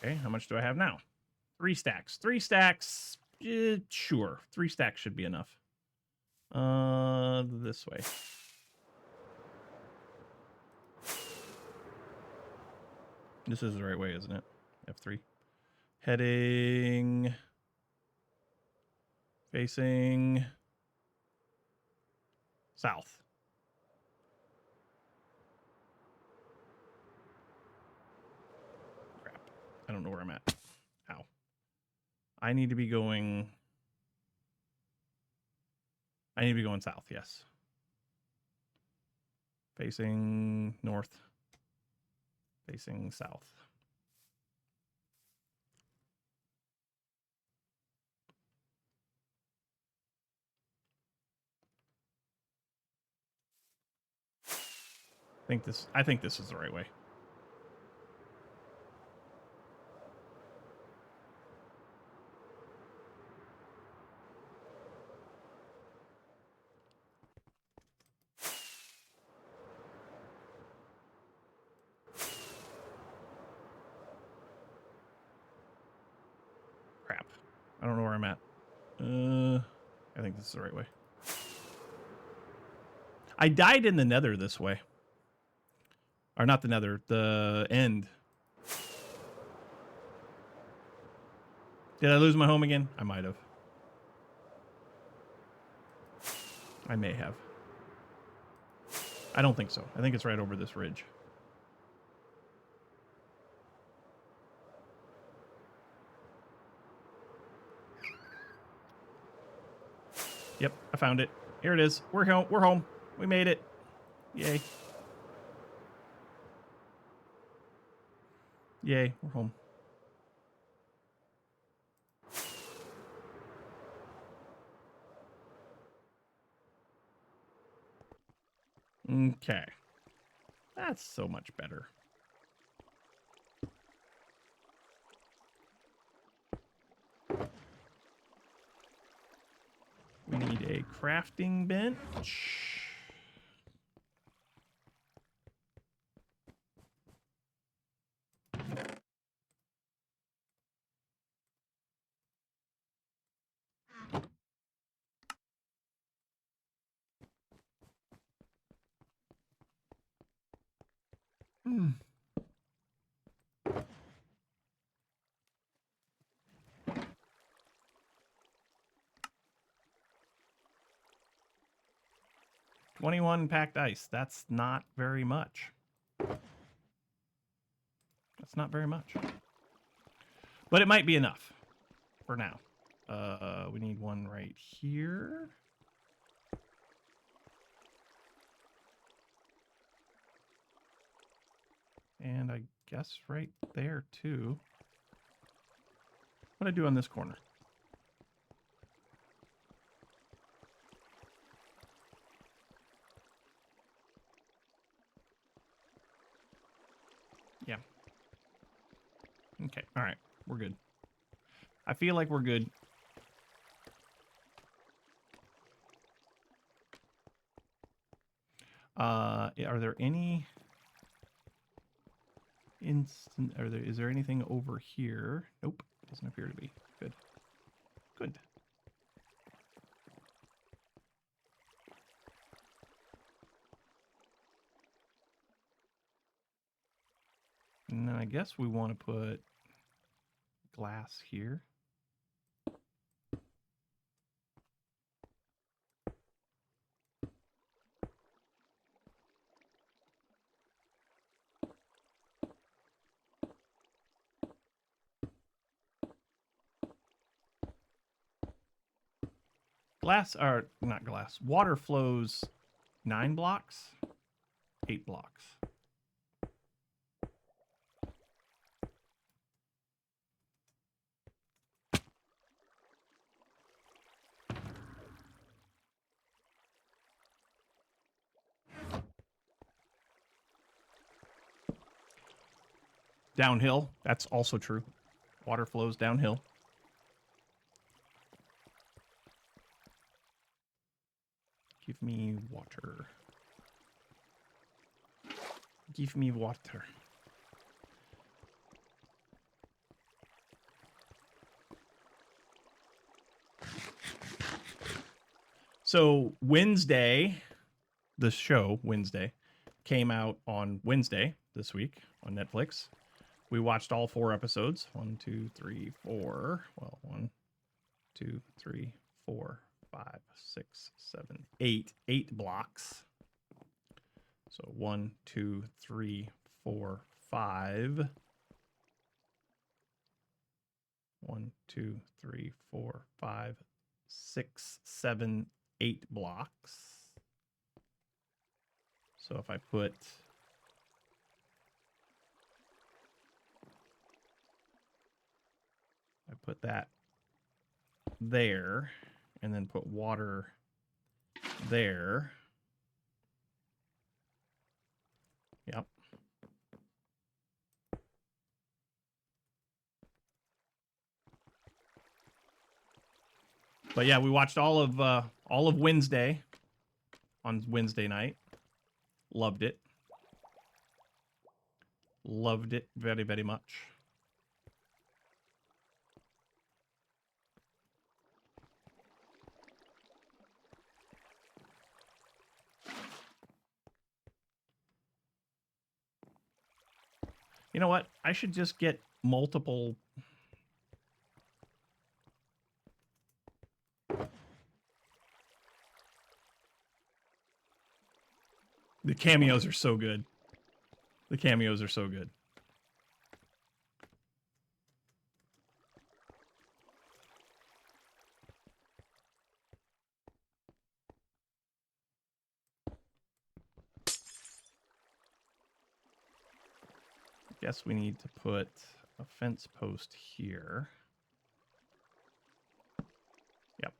Okay, how much do I have now? 3 stacks. 3 stacks. Sure. 3 stacks should be enough. This way. This is the right way, isn't it? F3. Heading. Facing. South. Crap. I don't know where I'm at. Ow. I need to be going south, yes. Facing north. Facing south. I think this is the right way. Crap. I don't know where I'm at. I think this is the right way. I died in the nether this way. Or not the nether, the end. Did I lose my home again? I might have. I may have. I don't think so. I think it's right over this ridge. Yep, I found it. Here it is. We're home. We're home. We made it. Yay. Yay, we're home. Okay. That's so much better. We need a crafting bench. Hmm. $21 packed ice. That's not very much. That's not very much. But it might be enough for now. We need one right here. And I guess right there too. What do I do on this corner? Yeah. Okay. All right. We're good. I feel like we're good. Are there any instant? Is there anything over here? Nope. Doesn't appear to be. Good. Good. And then I guess we want to put glass here. Glass, or not glass, water flows 9 blocks, 8 blocks. Downhill, that's also true. Water flows downhill. Give me water. Give me water. So Wednesday, the show Wednesday, came out on Wednesday this week on Netflix. We watched all 4 episodes. 1, 2, 3, 4. Well, 1, 2, 3, 4, 5, 6, 7, 8. 8 blocks. So 1, 2, 3, 4, 5. 1, 2, 3, 4, 5, 6, 7, 8 blocks. So if I put that there and then put water there. Yep. But yeah, we watched all of Wednesday on Wednesday night. Loved it. Loved it very, very much. You know what? I should just get multiple. The cameos are so good. The cameos are so good. Guess we need to put a fence post here. Yep.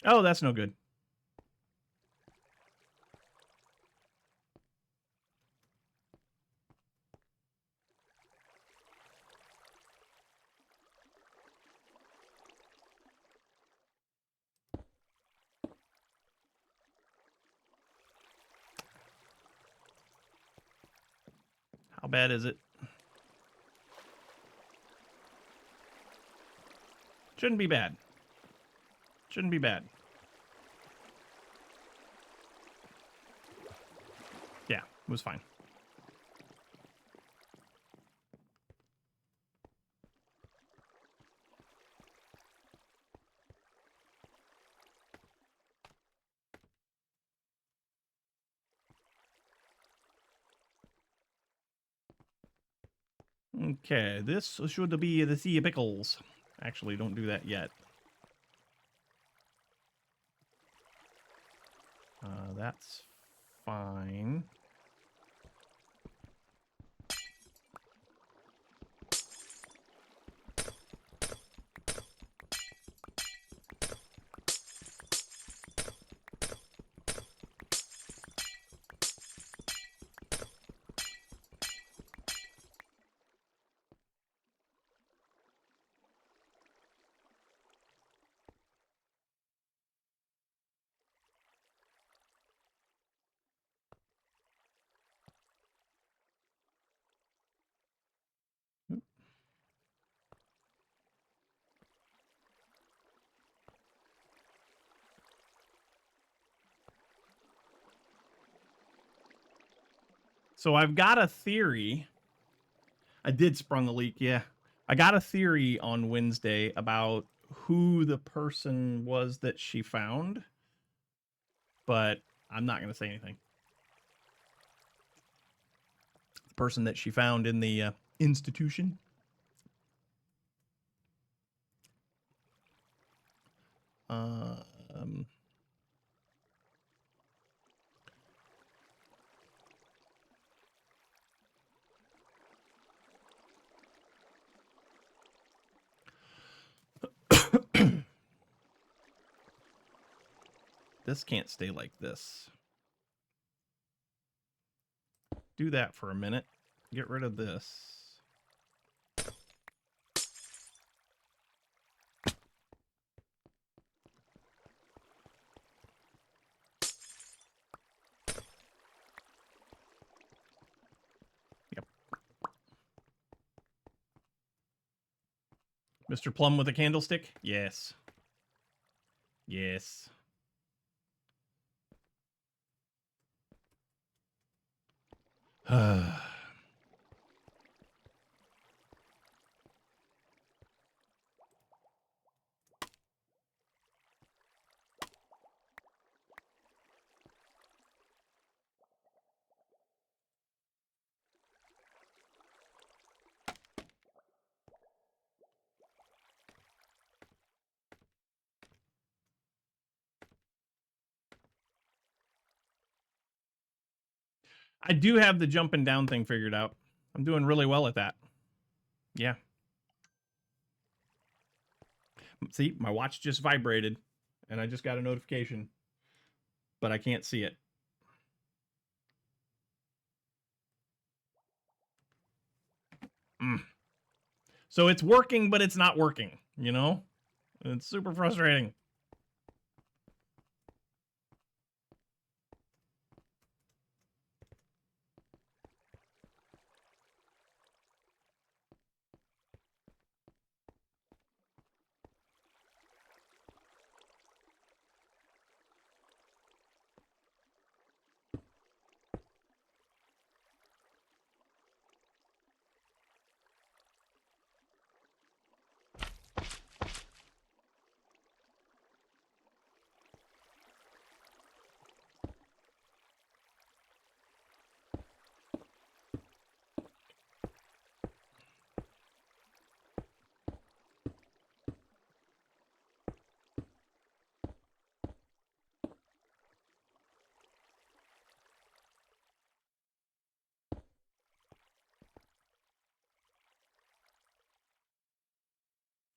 Oh, that's no good. How bad is it? Shouldn't be bad. Shouldn't be bad. Yeah, it was fine. Okay, this should be the Sea of Pickles. Actually, don't do that yet. That's fine. So I've got a theory. I did sprung a leak, yeah. I got a theory on Wednesday about who the person was that she found, but I'm not going to say anything. The person that she found in the institution. This can't stay like this. Do that for a minute. Get rid of this. Yep. Mr. Plum with a candlestick? Yes. Yes. I do have the jumping down thing figured out. I'm doing really well at that. Yeah. See, my watch just vibrated, and I just got a notification, but I can't see it. So it's working, but it's not working, you know? It's super frustrating.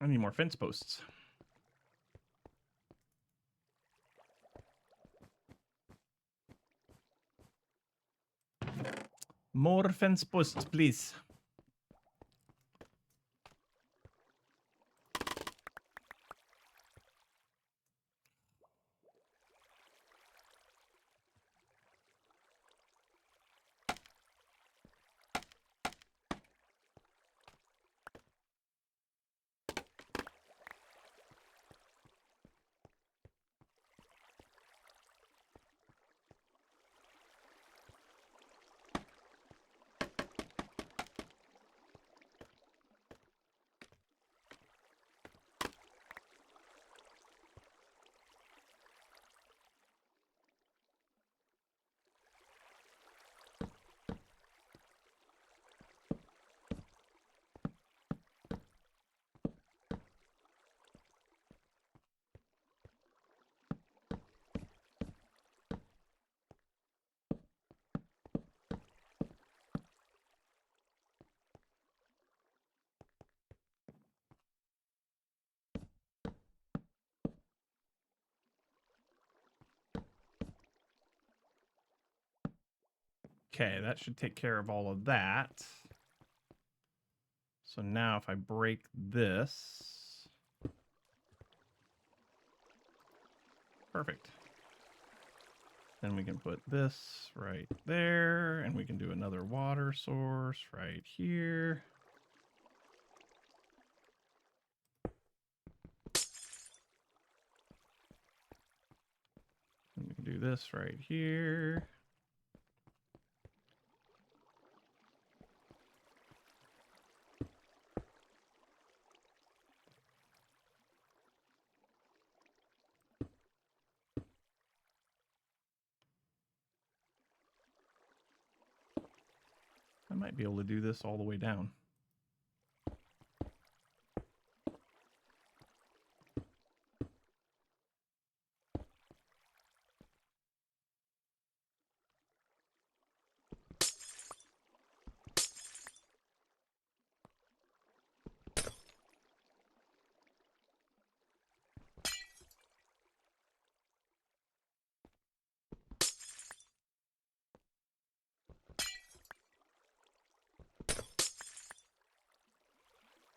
I need more fence posts. More fence posts, please. Okay, that should take care of all of that. So now if I break this... Perfect. Then we can put this right there, and we can do another water source right here. And we can do this right here. I might be able to do this all the way down.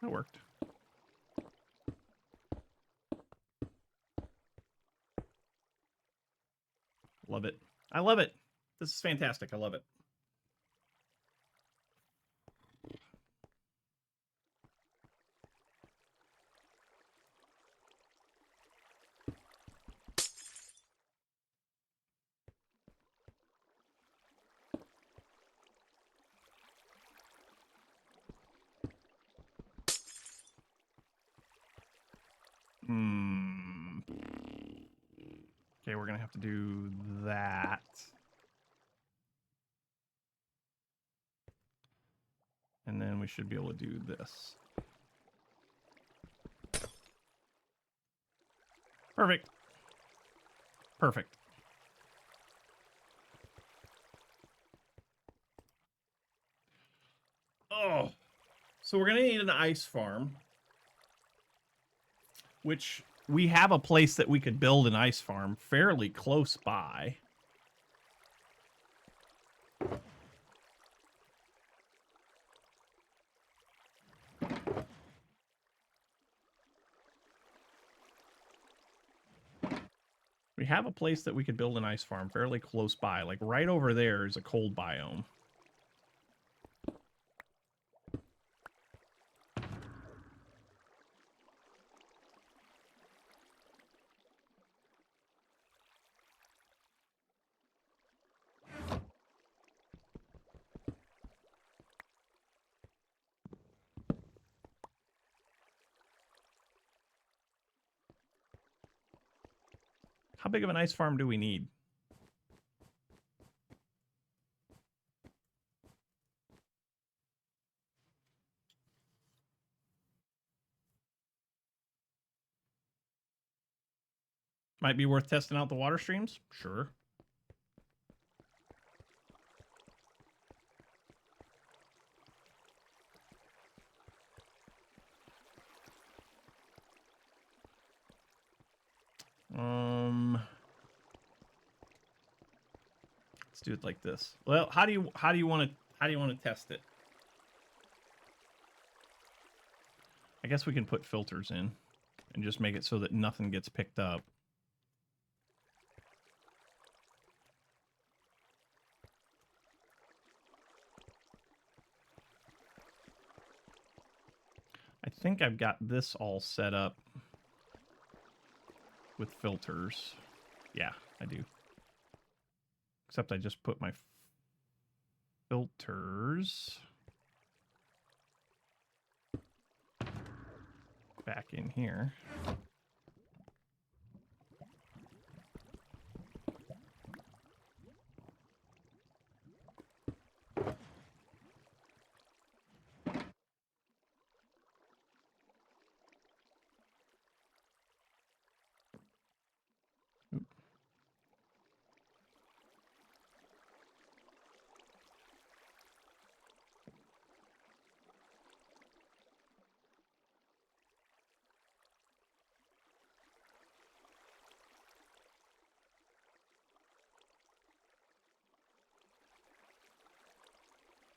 That worked. Love it. I love it. This is fantastic. I love it. Okay, we're going to have to do that. And then we should be able to do this. Perfect. Perfect. Oh, so we're going to need an ice farm, which we have a place that we could build an ice farm fairly close by. We have a place that we could build an ice farm fairly close by. Like right over there is a cold biome. How big of an ice farm do we need? Might be worth testing out the water streams? Sure. do it like this. Well, how do you want to test it? I guess we can put filters in and just make it so that nothing gets picked up. I think I've got this all set up with filters. Yeah, I do. Except I just put my filters back in here.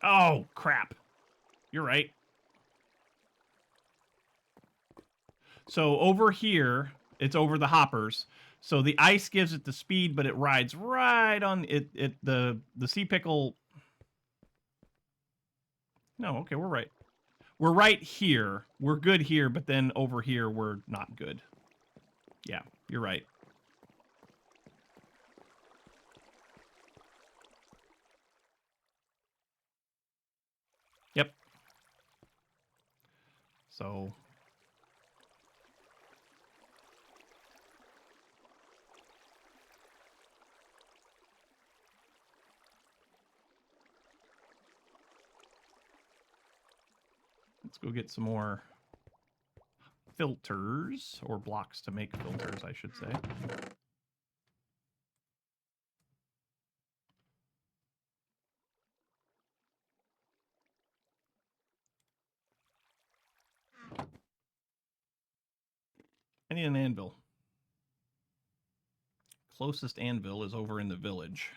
Oh, crap. You're right. So over here, it's over the hoppers. So the ice gives it the speed, but it rides right on it. The sea pickle. No, okay, we're right. We're right here. We're good here, but then over here we're not good. Yeah, you're right. Yep. So let's go get some more filters, or blocks to make filters, I should say. I need an anvil. Closest anvil is over in the village.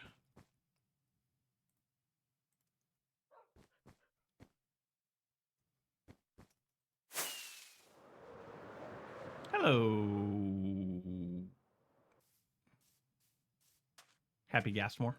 Hello. Happy Gasmore.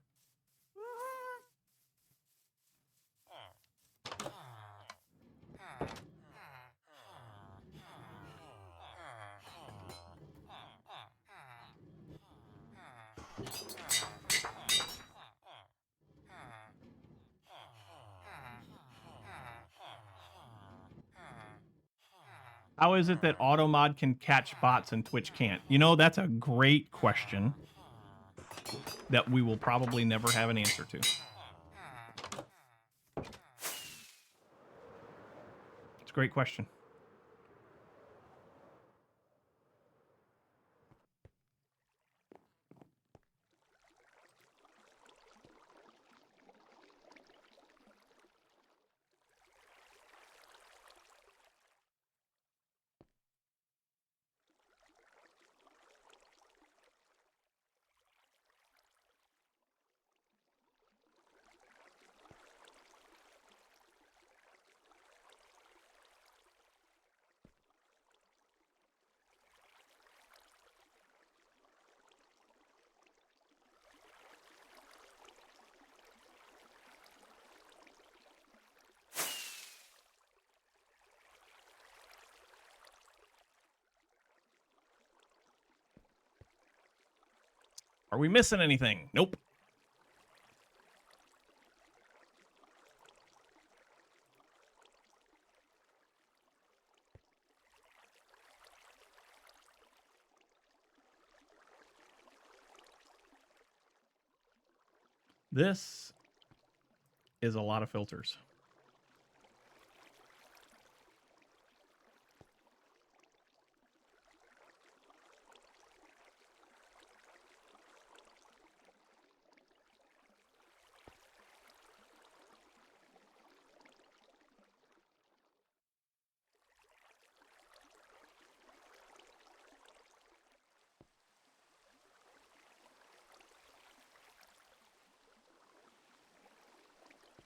How is it that Automod can catch bots and Twitch can't? You know, that's a great question that we will probably never have an answer to. It's a great question. Are we missing anything? Nope. This is a lot of filters.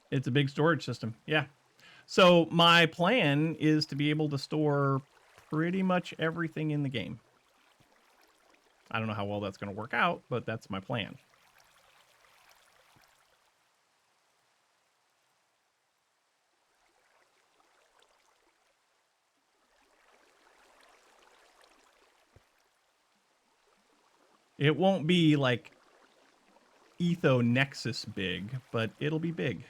It's a big storage system. Yeah. So my plan is to be able to store pretty much everything in the game. I don't know how well that's going to work out, but that's my plan. It won't be like Etho Nexus big, but it'll be big.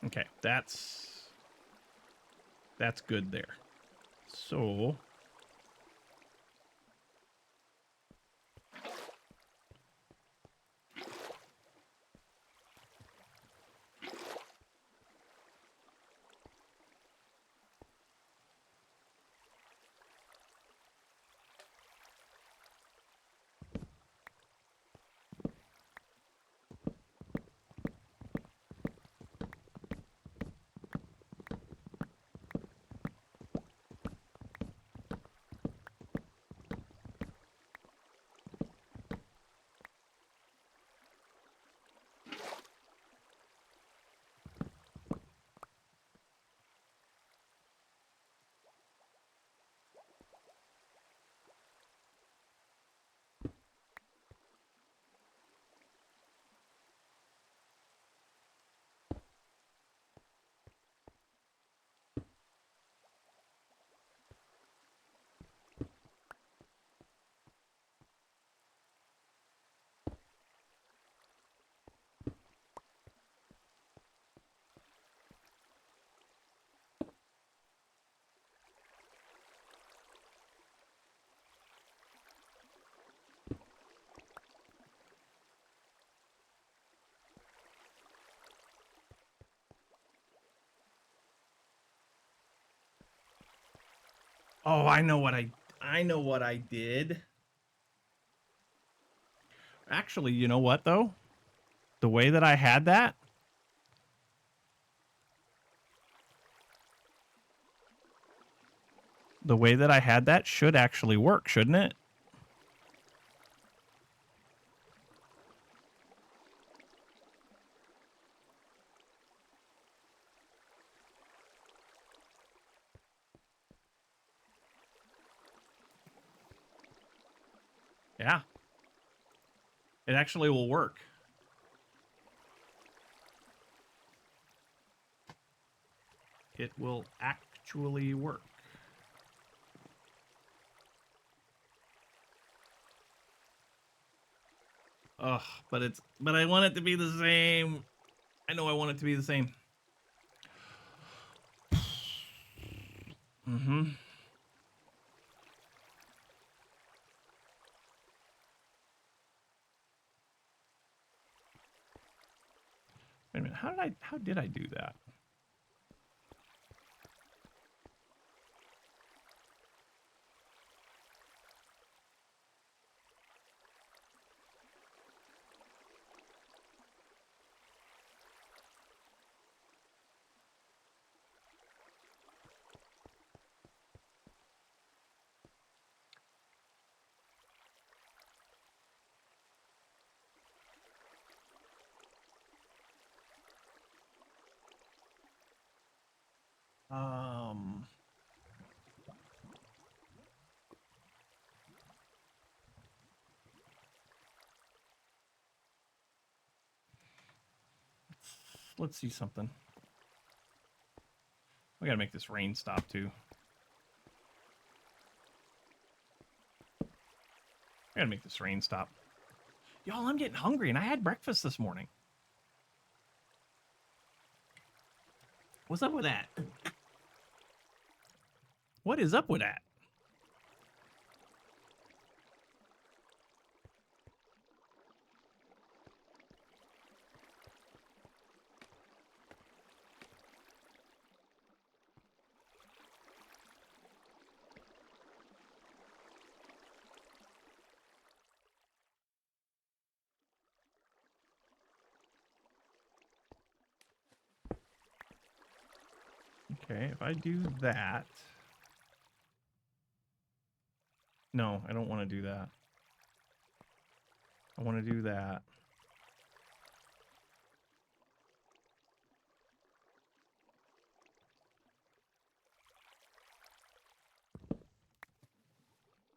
Okay, that's good there. So oh, I know what I did. Actually, you know what though? The way that I had that, should actually work, shouldn't it? Yeah. It actually will work. It will actually work. Ugh, but I want it to be the same. I know I want it to be the same. Mm-hmm. Wait a minute. How did I do that? Um let's see something. We gotta make this rain stop too. I gotta make this rain stop. Y'all, I'm getting hungry and I had breakfast this morning. What's up with that? What is up with that? Okay, if I do that. No, I don't want to do that. I want to do that.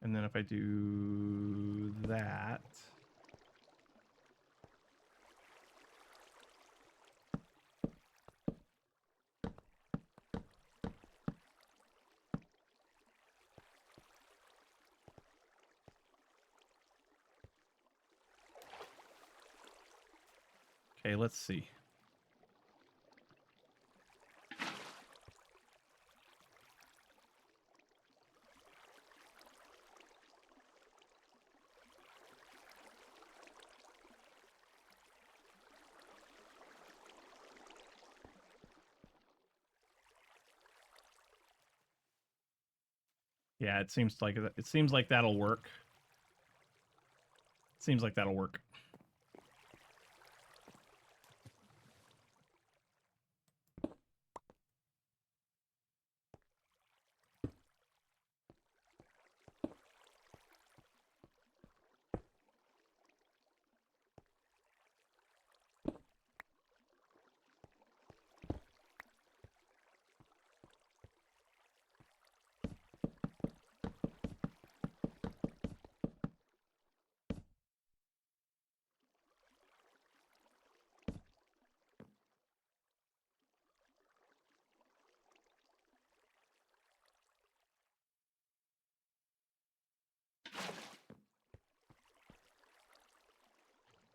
And then if I do that... Okay, let's see. Yeah, it seems like that'll work. It seems like that'll work.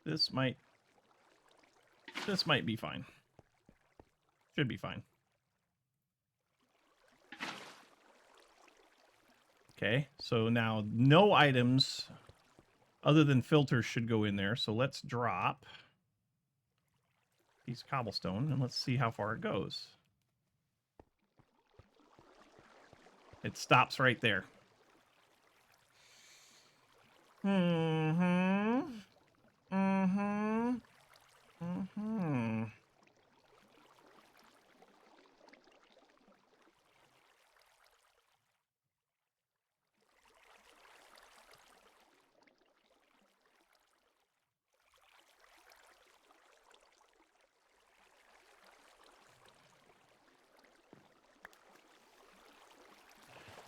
This might be fine. Should be fine. Okay, so now no items other than filters should go in there. So let's drop a piece of cobblestone and let's see how far it goes. It stops right there. Mm-hmm. Mm-hmm. Mm-hmm.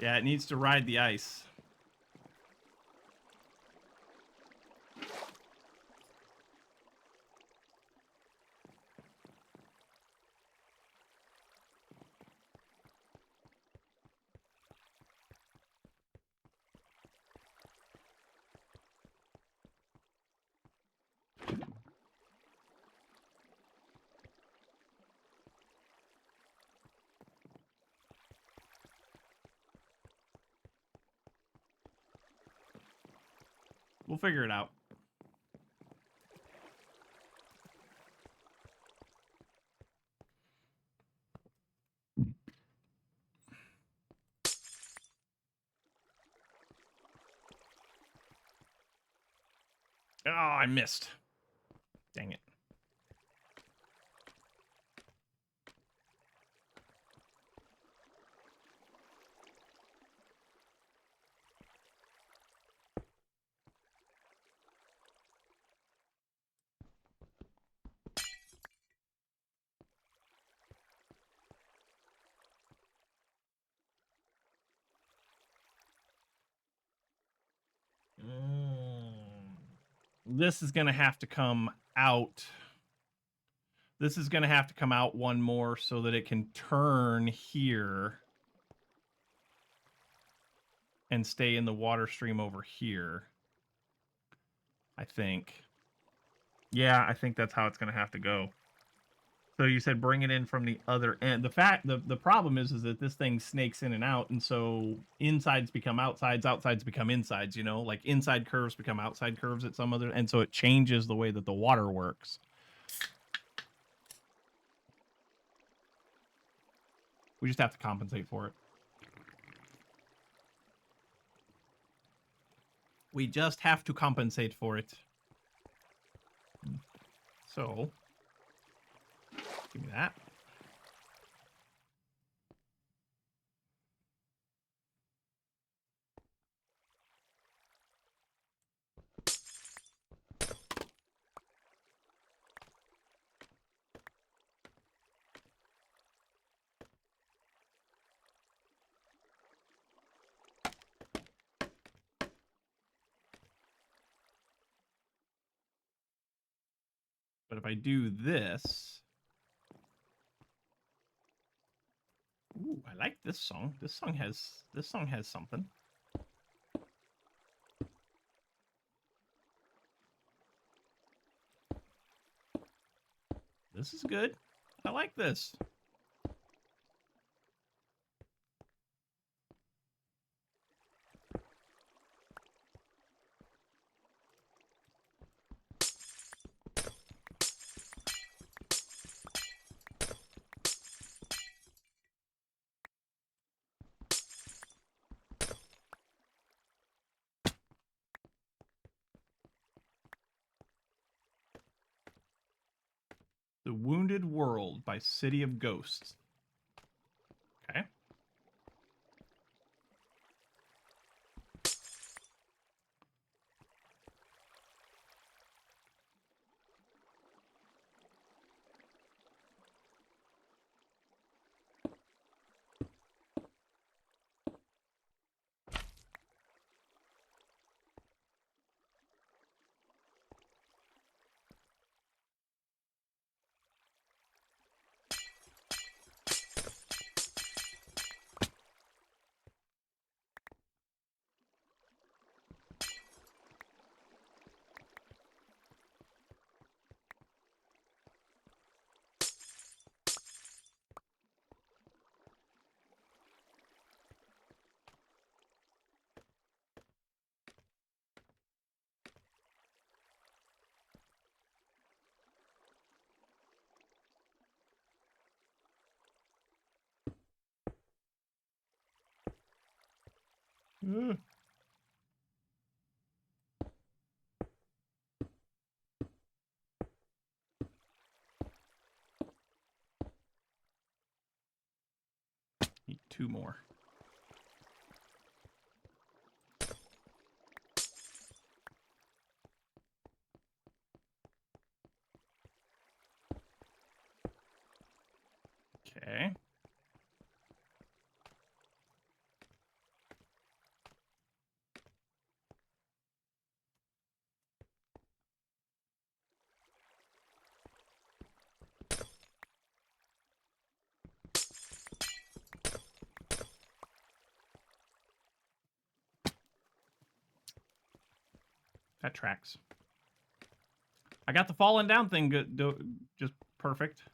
Yeah, it needs to ride the ice. We'll figure it out. Oh, I missed. Dang it. This is going to have to come out. This is going to have to come out one more so that it can turn here and stay in the water stream over here. I think. Yeah, I think that's how it's going to have to go. So you said bring it in from the other end. The problem is that this thing snakes in and out, and so insides become outsides, outsides become insides, you know? Like inside curves become outside curves at some other, and so it changes the way that the water works. We just have to compensate for it. We just have to compensate for it. So, give me that. But if I do this... Ooh, I like this song. This song has something. This is good. I like this. The Wounded World by City of Ghosts. Okay. Ugh. Need 2 more. Okay. That tracks. I got the falling down thing good, just perfect.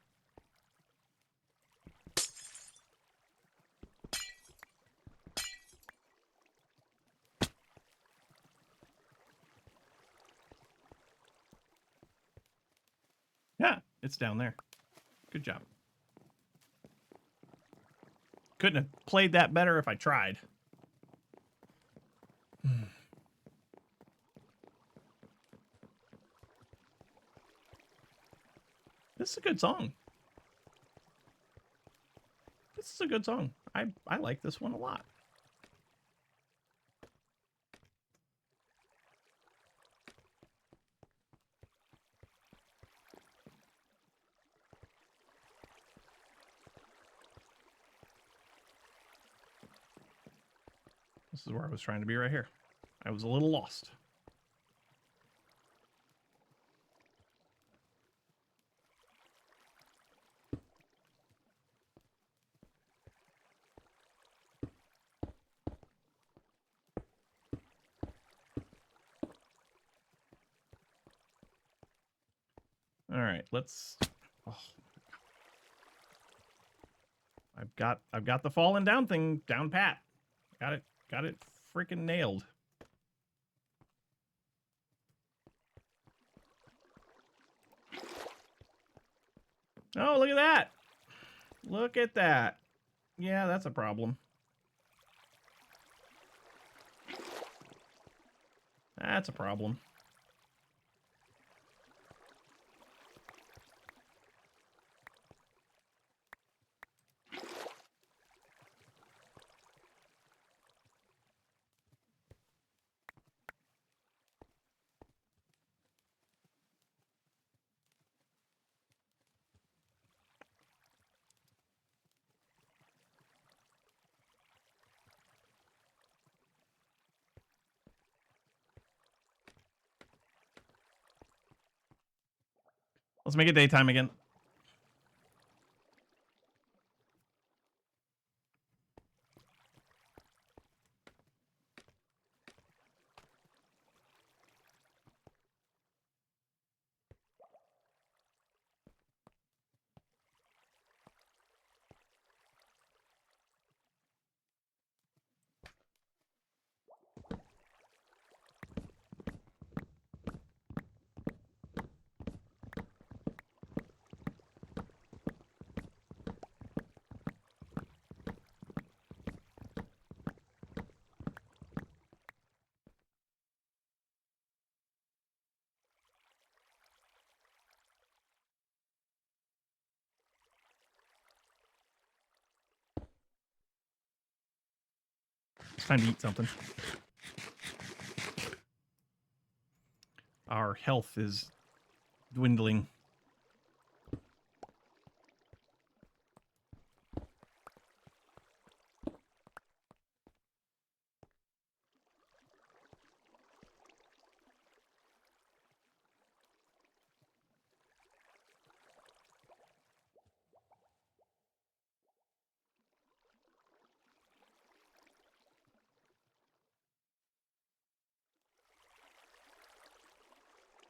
Yeah, it's down there. Good job. Couldn't have played that better if I tried. This is a good song. This is a good song. I like this one a lot. This is where I was trying to be right here. I was a little lost. All right, let's. Oh. I've got the falling down thing down pat. Got it freaking nailed. Oh, look at that. Look at that. Yeah, that's a problem. That's a problem. Let's make it daytime again. It's time to eat something. Our health is dwindling.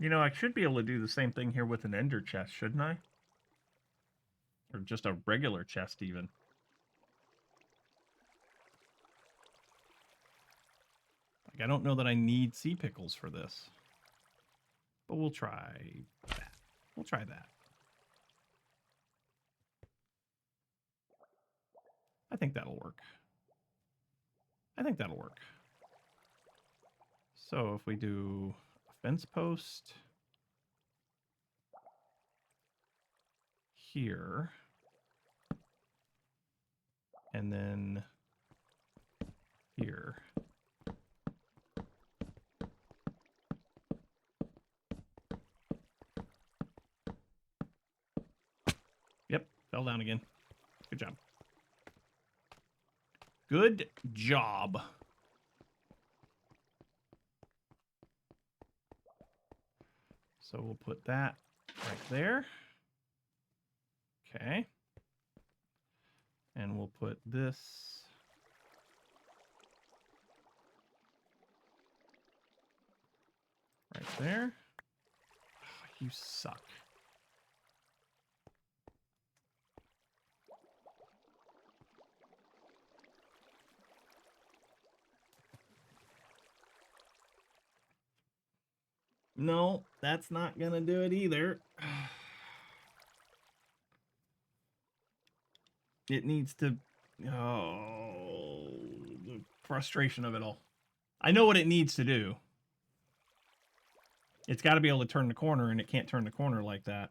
You know, I should be able to do the same thing here with an ender chest, shouldn't I? Or just a regular chest, even. Like, I don't know that I need sea pickles for this. But we'll try that. We'll try that. I think that'll work. I think that'll work. So if we do a fence post here, and then here. Yep, fell down again. Good job. Good job. So we'll put that right there. Okay. And we'll put this right there. Oh, you suck. No, that's not gonna do it either. It needs to... Oh, the frustration of it all. I know what it needs to do. It's got to be able to turn the corner, and it can't turn the corner like that.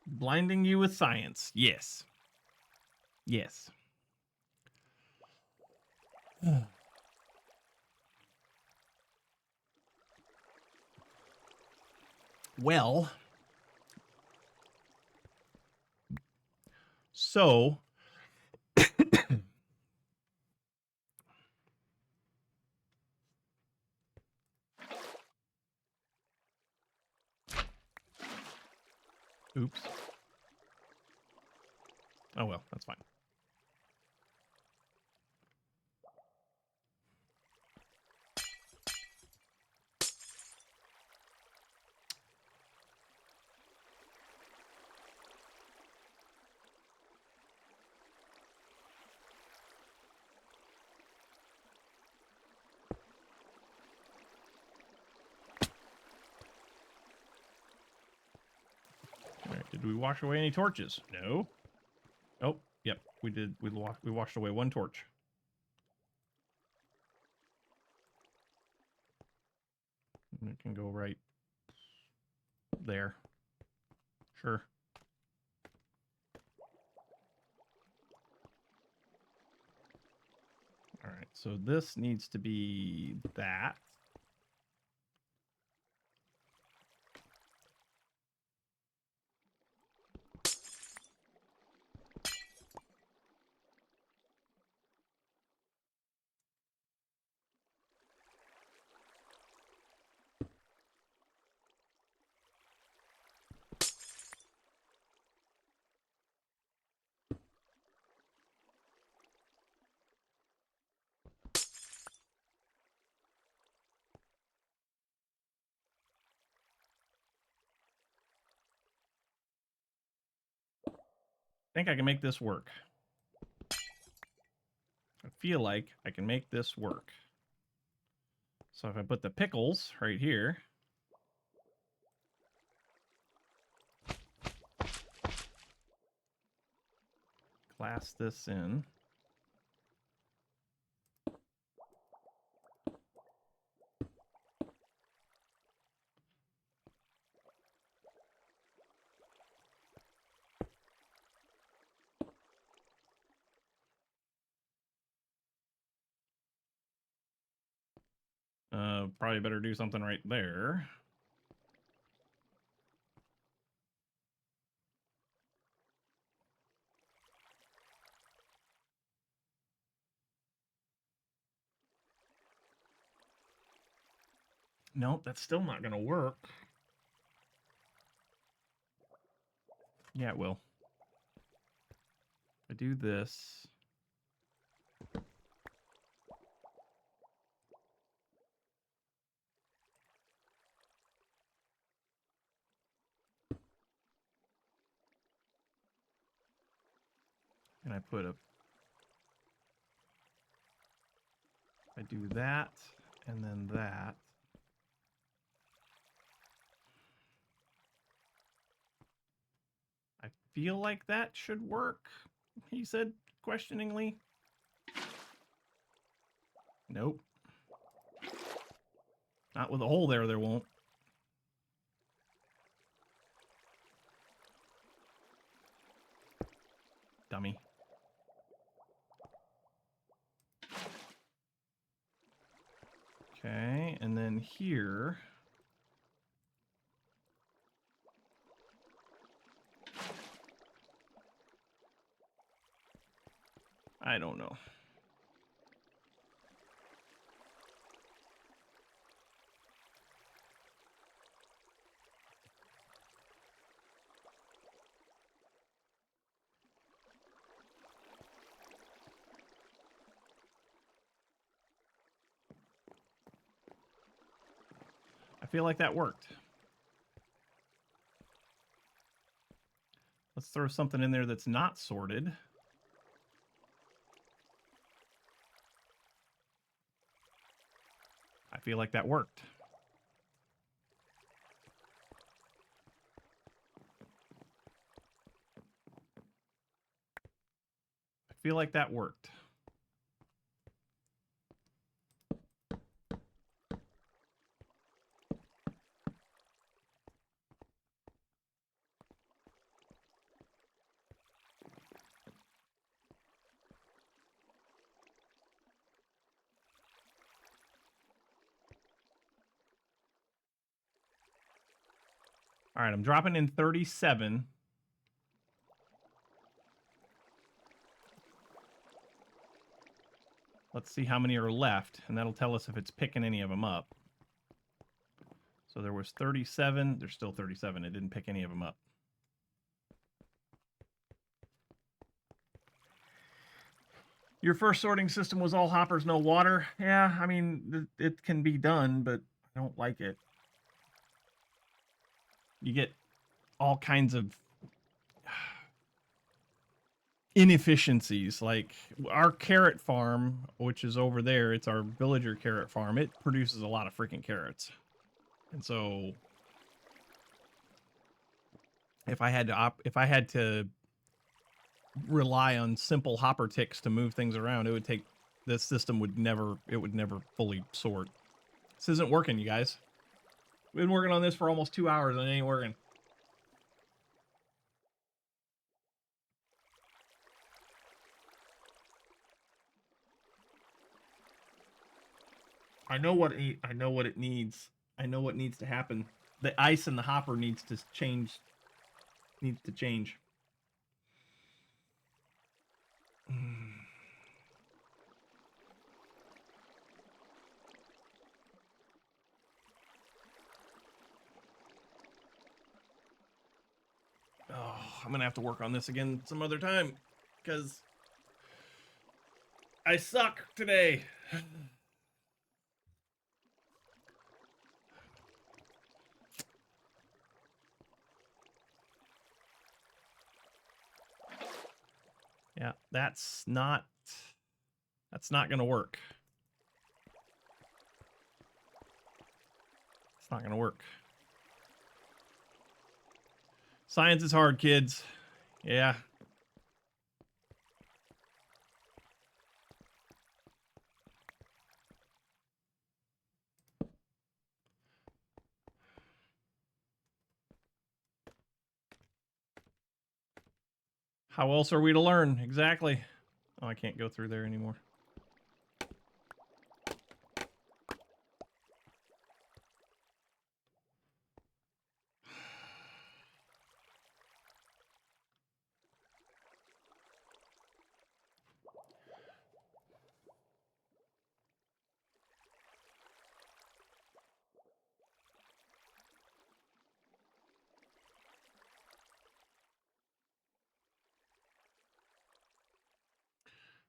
Blinding you with science. Yes. Yes. Well, so oops. Oh well, that's fine. All right, did we wash away any torches? No. Oh, yep, we did. We washed away one torch. And it can go right there. Sure. All right, so this needs to be that. think I can make this work. I feel like I can make this work. So if I put the pickles right here, glass this in. Probably better do something right there. Nope, that's still not going to work. Yeah, it will. I do this. And I put a... I do that, and then that. I feel like that should work, he said questioningly. Nope. Not with a hole there, there won't. Dummy. Okay, and then here... I don't know. I feel like that worked. Let's throw something in there that's not sorted. I feel like that worked. I feel like that worked. All right, I'm dropping in 37. Let's see how many are left, and that'll tell us if it's picking any of them up. So there was 37. There's still 37. It didn't pick any of them up. Your first sorting system was all hoppers, no water. Yeah, I mean, it can be done, but I don't like it. You get all kinds of inefficiencies. Like our carrot farm, which is over there, it's our villager carrot farm. It produces a lot of freaking carrots. And so if I had to rely on simple hopper ticks to move things around, it would take this system would never fully sort. This isn't working, you guys. We've been working on this for almost 2 hours and it ain't working. I know what it needs. I know what needs to happen. The ice in the hopper needs to change. Oh, I'm gonna have to work on this again some other time because I suck today. Yeah, that's not going to work. It's not going to work. Science is hard, kids. Yeah. How else are we to learn? Exactly. Oh, I can't go through there anymore.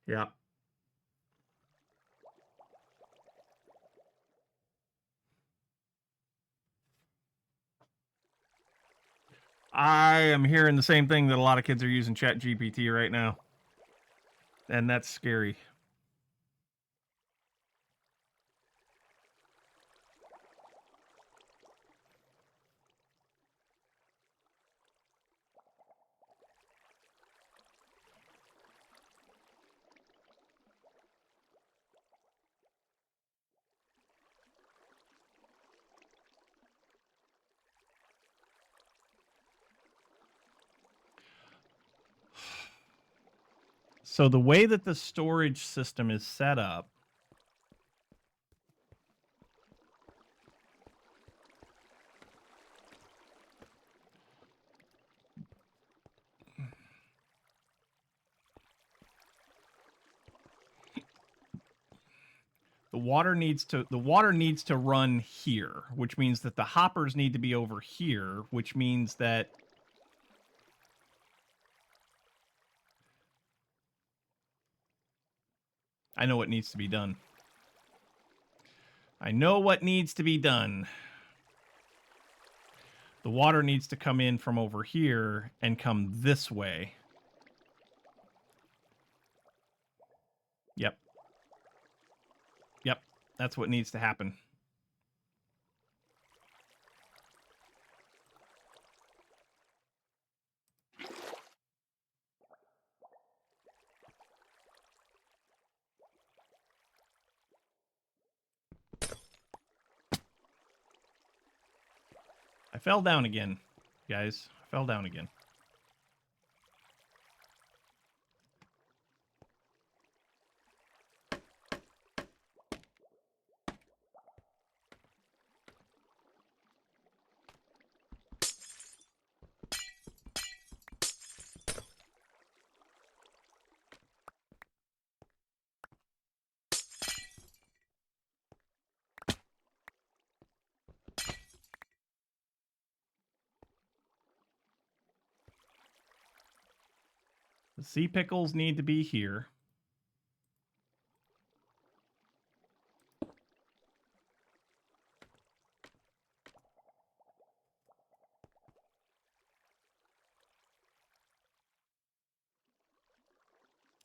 Yeah. I am hearing the same thing that a lot of kids are using ChatGPT right now. And that's scary. So the way that the storage system is set up, the water needs to run here, which means that the hoppers need to be over here, which means that I know what needs to be done. I know what needs to be done. The water needs to come in from over here and come this way. Yep. Yep. That's what needs to happen. I fell down again, guys. I fell down again. The sea pickles need to be here.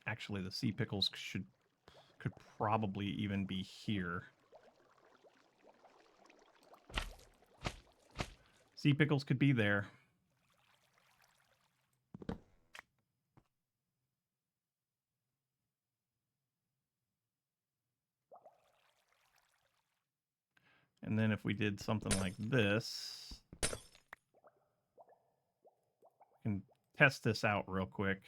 Actually, the sea pickles could probably even be here. Sea pickles could be there. And then if we did something like this, we can test this out real quick.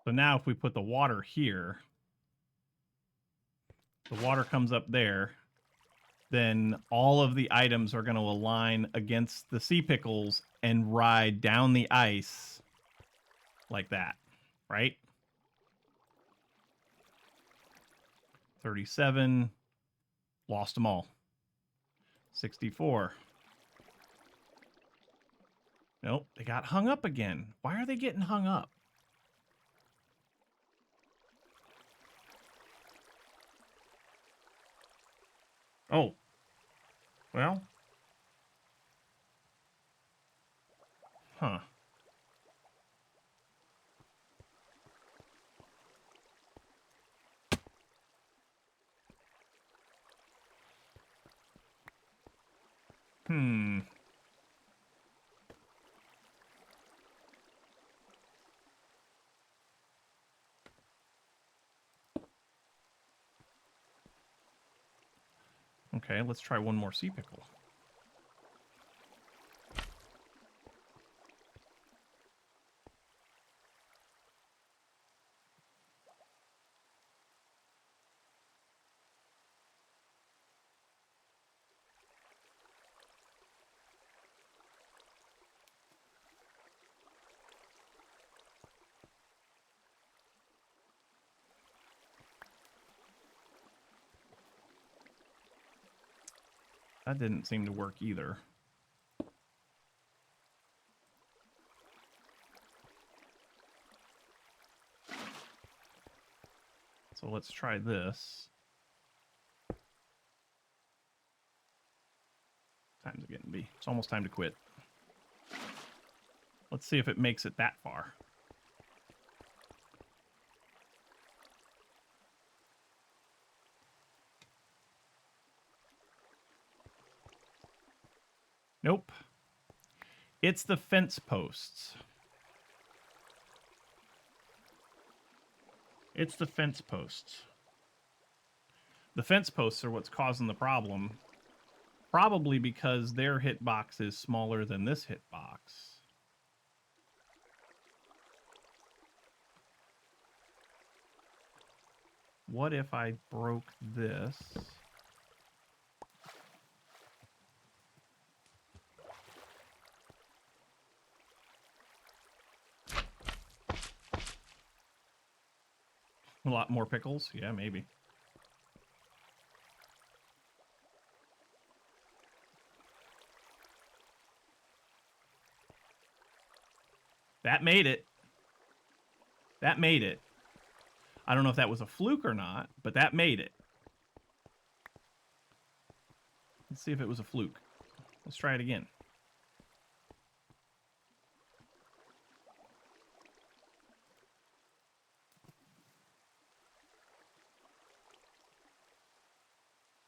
So now if we put the water here, the water comes up there, then all of the items are going to align against the sea pickles and ride down the ice like that, right? 37, lost them all. 64. Nope, they got hung up again. Why are they getting hung up? Oh. Well. Huh. Okay, let's try one more sea pickle. That didn't seem to work either. So let's try this. Time's it getting to be? It's almost time to quit. Let's see if it makes it that far. Nope. It's the fence posts. It's the fence posts. The fence posts are what's causing the problem. Probably because their hitbox is smaller than this hitbox. What if I broke this? A lot more pickles? Yeah, maybe. That made it. That made it. I don't know if that was a fluke or not, but that made it. Let's see if it was a fluke. Let's try it again.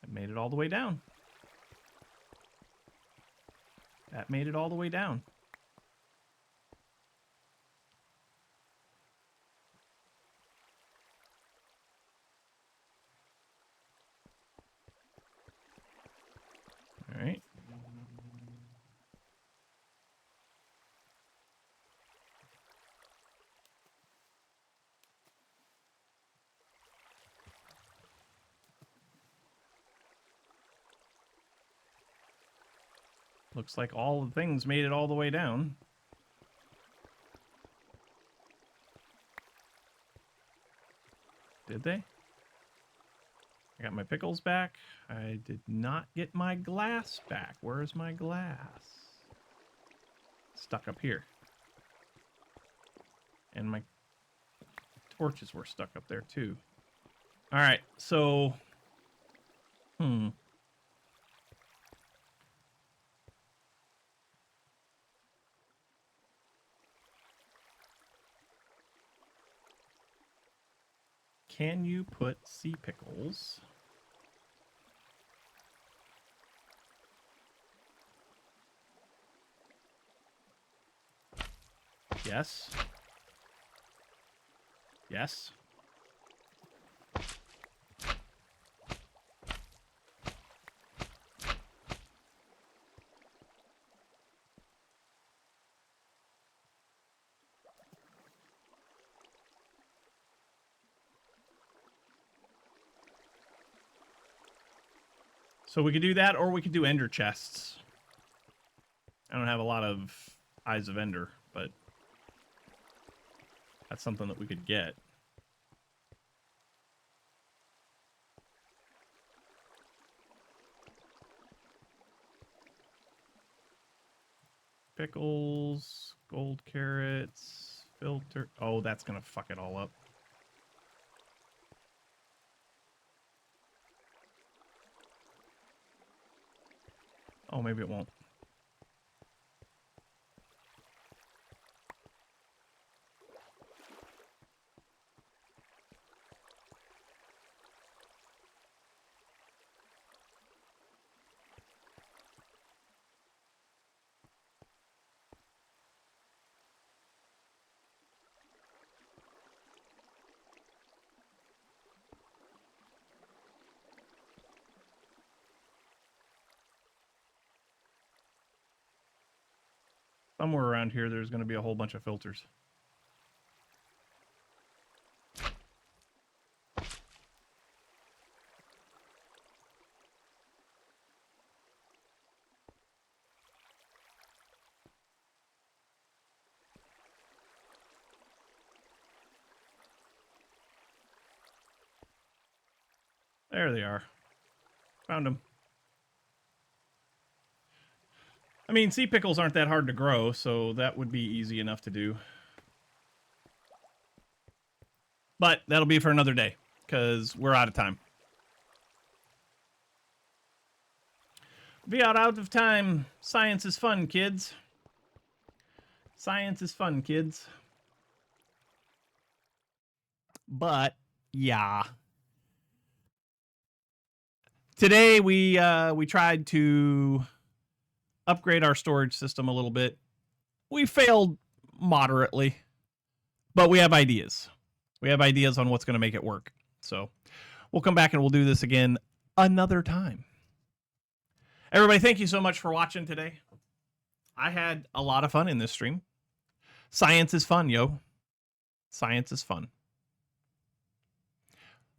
It made it all the way down. That made it all the way down. All right. Looks like all the things made it all the way down. Did they? I got my pickles back. I did not get my glass back. Where's my glass? Stuck up here. And my torches were stuck up there too. All right, so... Can you put sea pickles... Yes. Yes. So we could do that, or we could do ender chests. I don't have a lot of Eyes of Ender, but that's something that we could get. pickles, gold carrots, filter. Oh, that's going to fuck it all up. Oh, maybe it won't. Somewhere around here, there's going to be a whole bunch of filters. There they are. Found them. I mean, sea pickles aren't that hard to grow, so that would be easy enough to do. But that'll be for another day, because we're out of time. We are out of time. Science is fun, kids. Science is fun, kids. But, yeah. Today, we tried to upgrade our storage system a little bit. We failed moderately, but we have ideas. We have ideas on what's going to make it work. So we'll come back and we'll do this again another time. Everybody, thank you so much for watching today. I had a lot of fun in this stream. Science is fun, yo. Science is fun.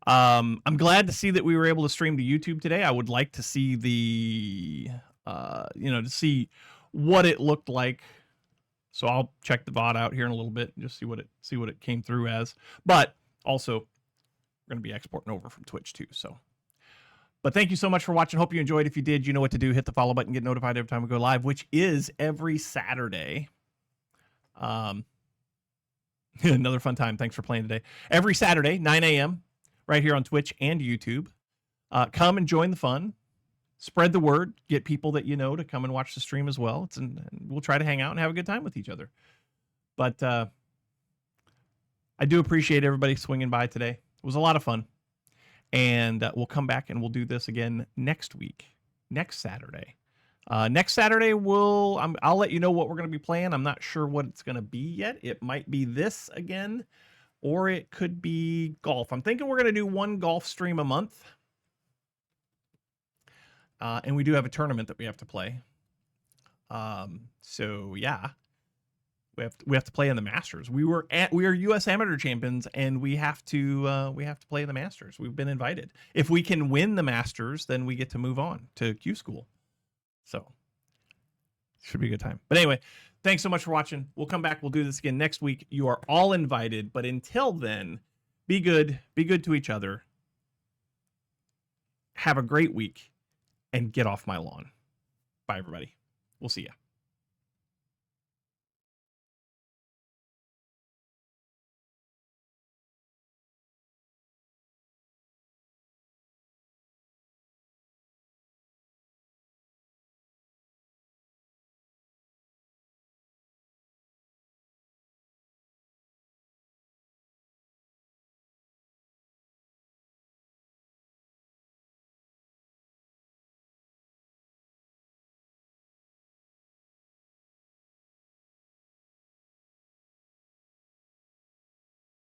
I'm glad to see that we were able to stream to YouTube today. I would like to see the, to see what it looked like. So I'll check the VOD out here in a little bit and just see what it came through as. But also, we're going to be exporting over from Twitch too. So, but thank you so much for watching. Hope you enjoyed. If you did, you know what to do. Hit the follow button, get notified every time we go live, which is every Saturday. Another fun time. Thanks for playing today. Every Saturday, 9 a.m. right here on Twitch and YouTube. Come and join the fun. Spread the word. Get people that you know to come and watch the stream as well. And we'll try to hang out and have a good time with each other. But I do appreciate everybody swinging by today. It was a lot of fun. And we'll come back and we'll do this again next week, next Saturday. Next Saturday, I'll let you know what we're going to be playing. I'm not sure what it's going to be yet. It might be this again, or it could be golf. I'm thinking we're going to do one golf stream a month. And we do have a tournament that we have to play. So yeah, we have to play in the Masters. We are U.S. Amateur champions, and we have to play in the Masters. We've been invited. If we can win the Masters, then we get to move on to Q School. So should be a good time. But anyway, thanks so much for watching. We'll come back. We'll do this again next week. You are all invited. But until then, be good. Be good to each other. Have a great week. And get off my lawn. Bye, everybody. We'll see ya.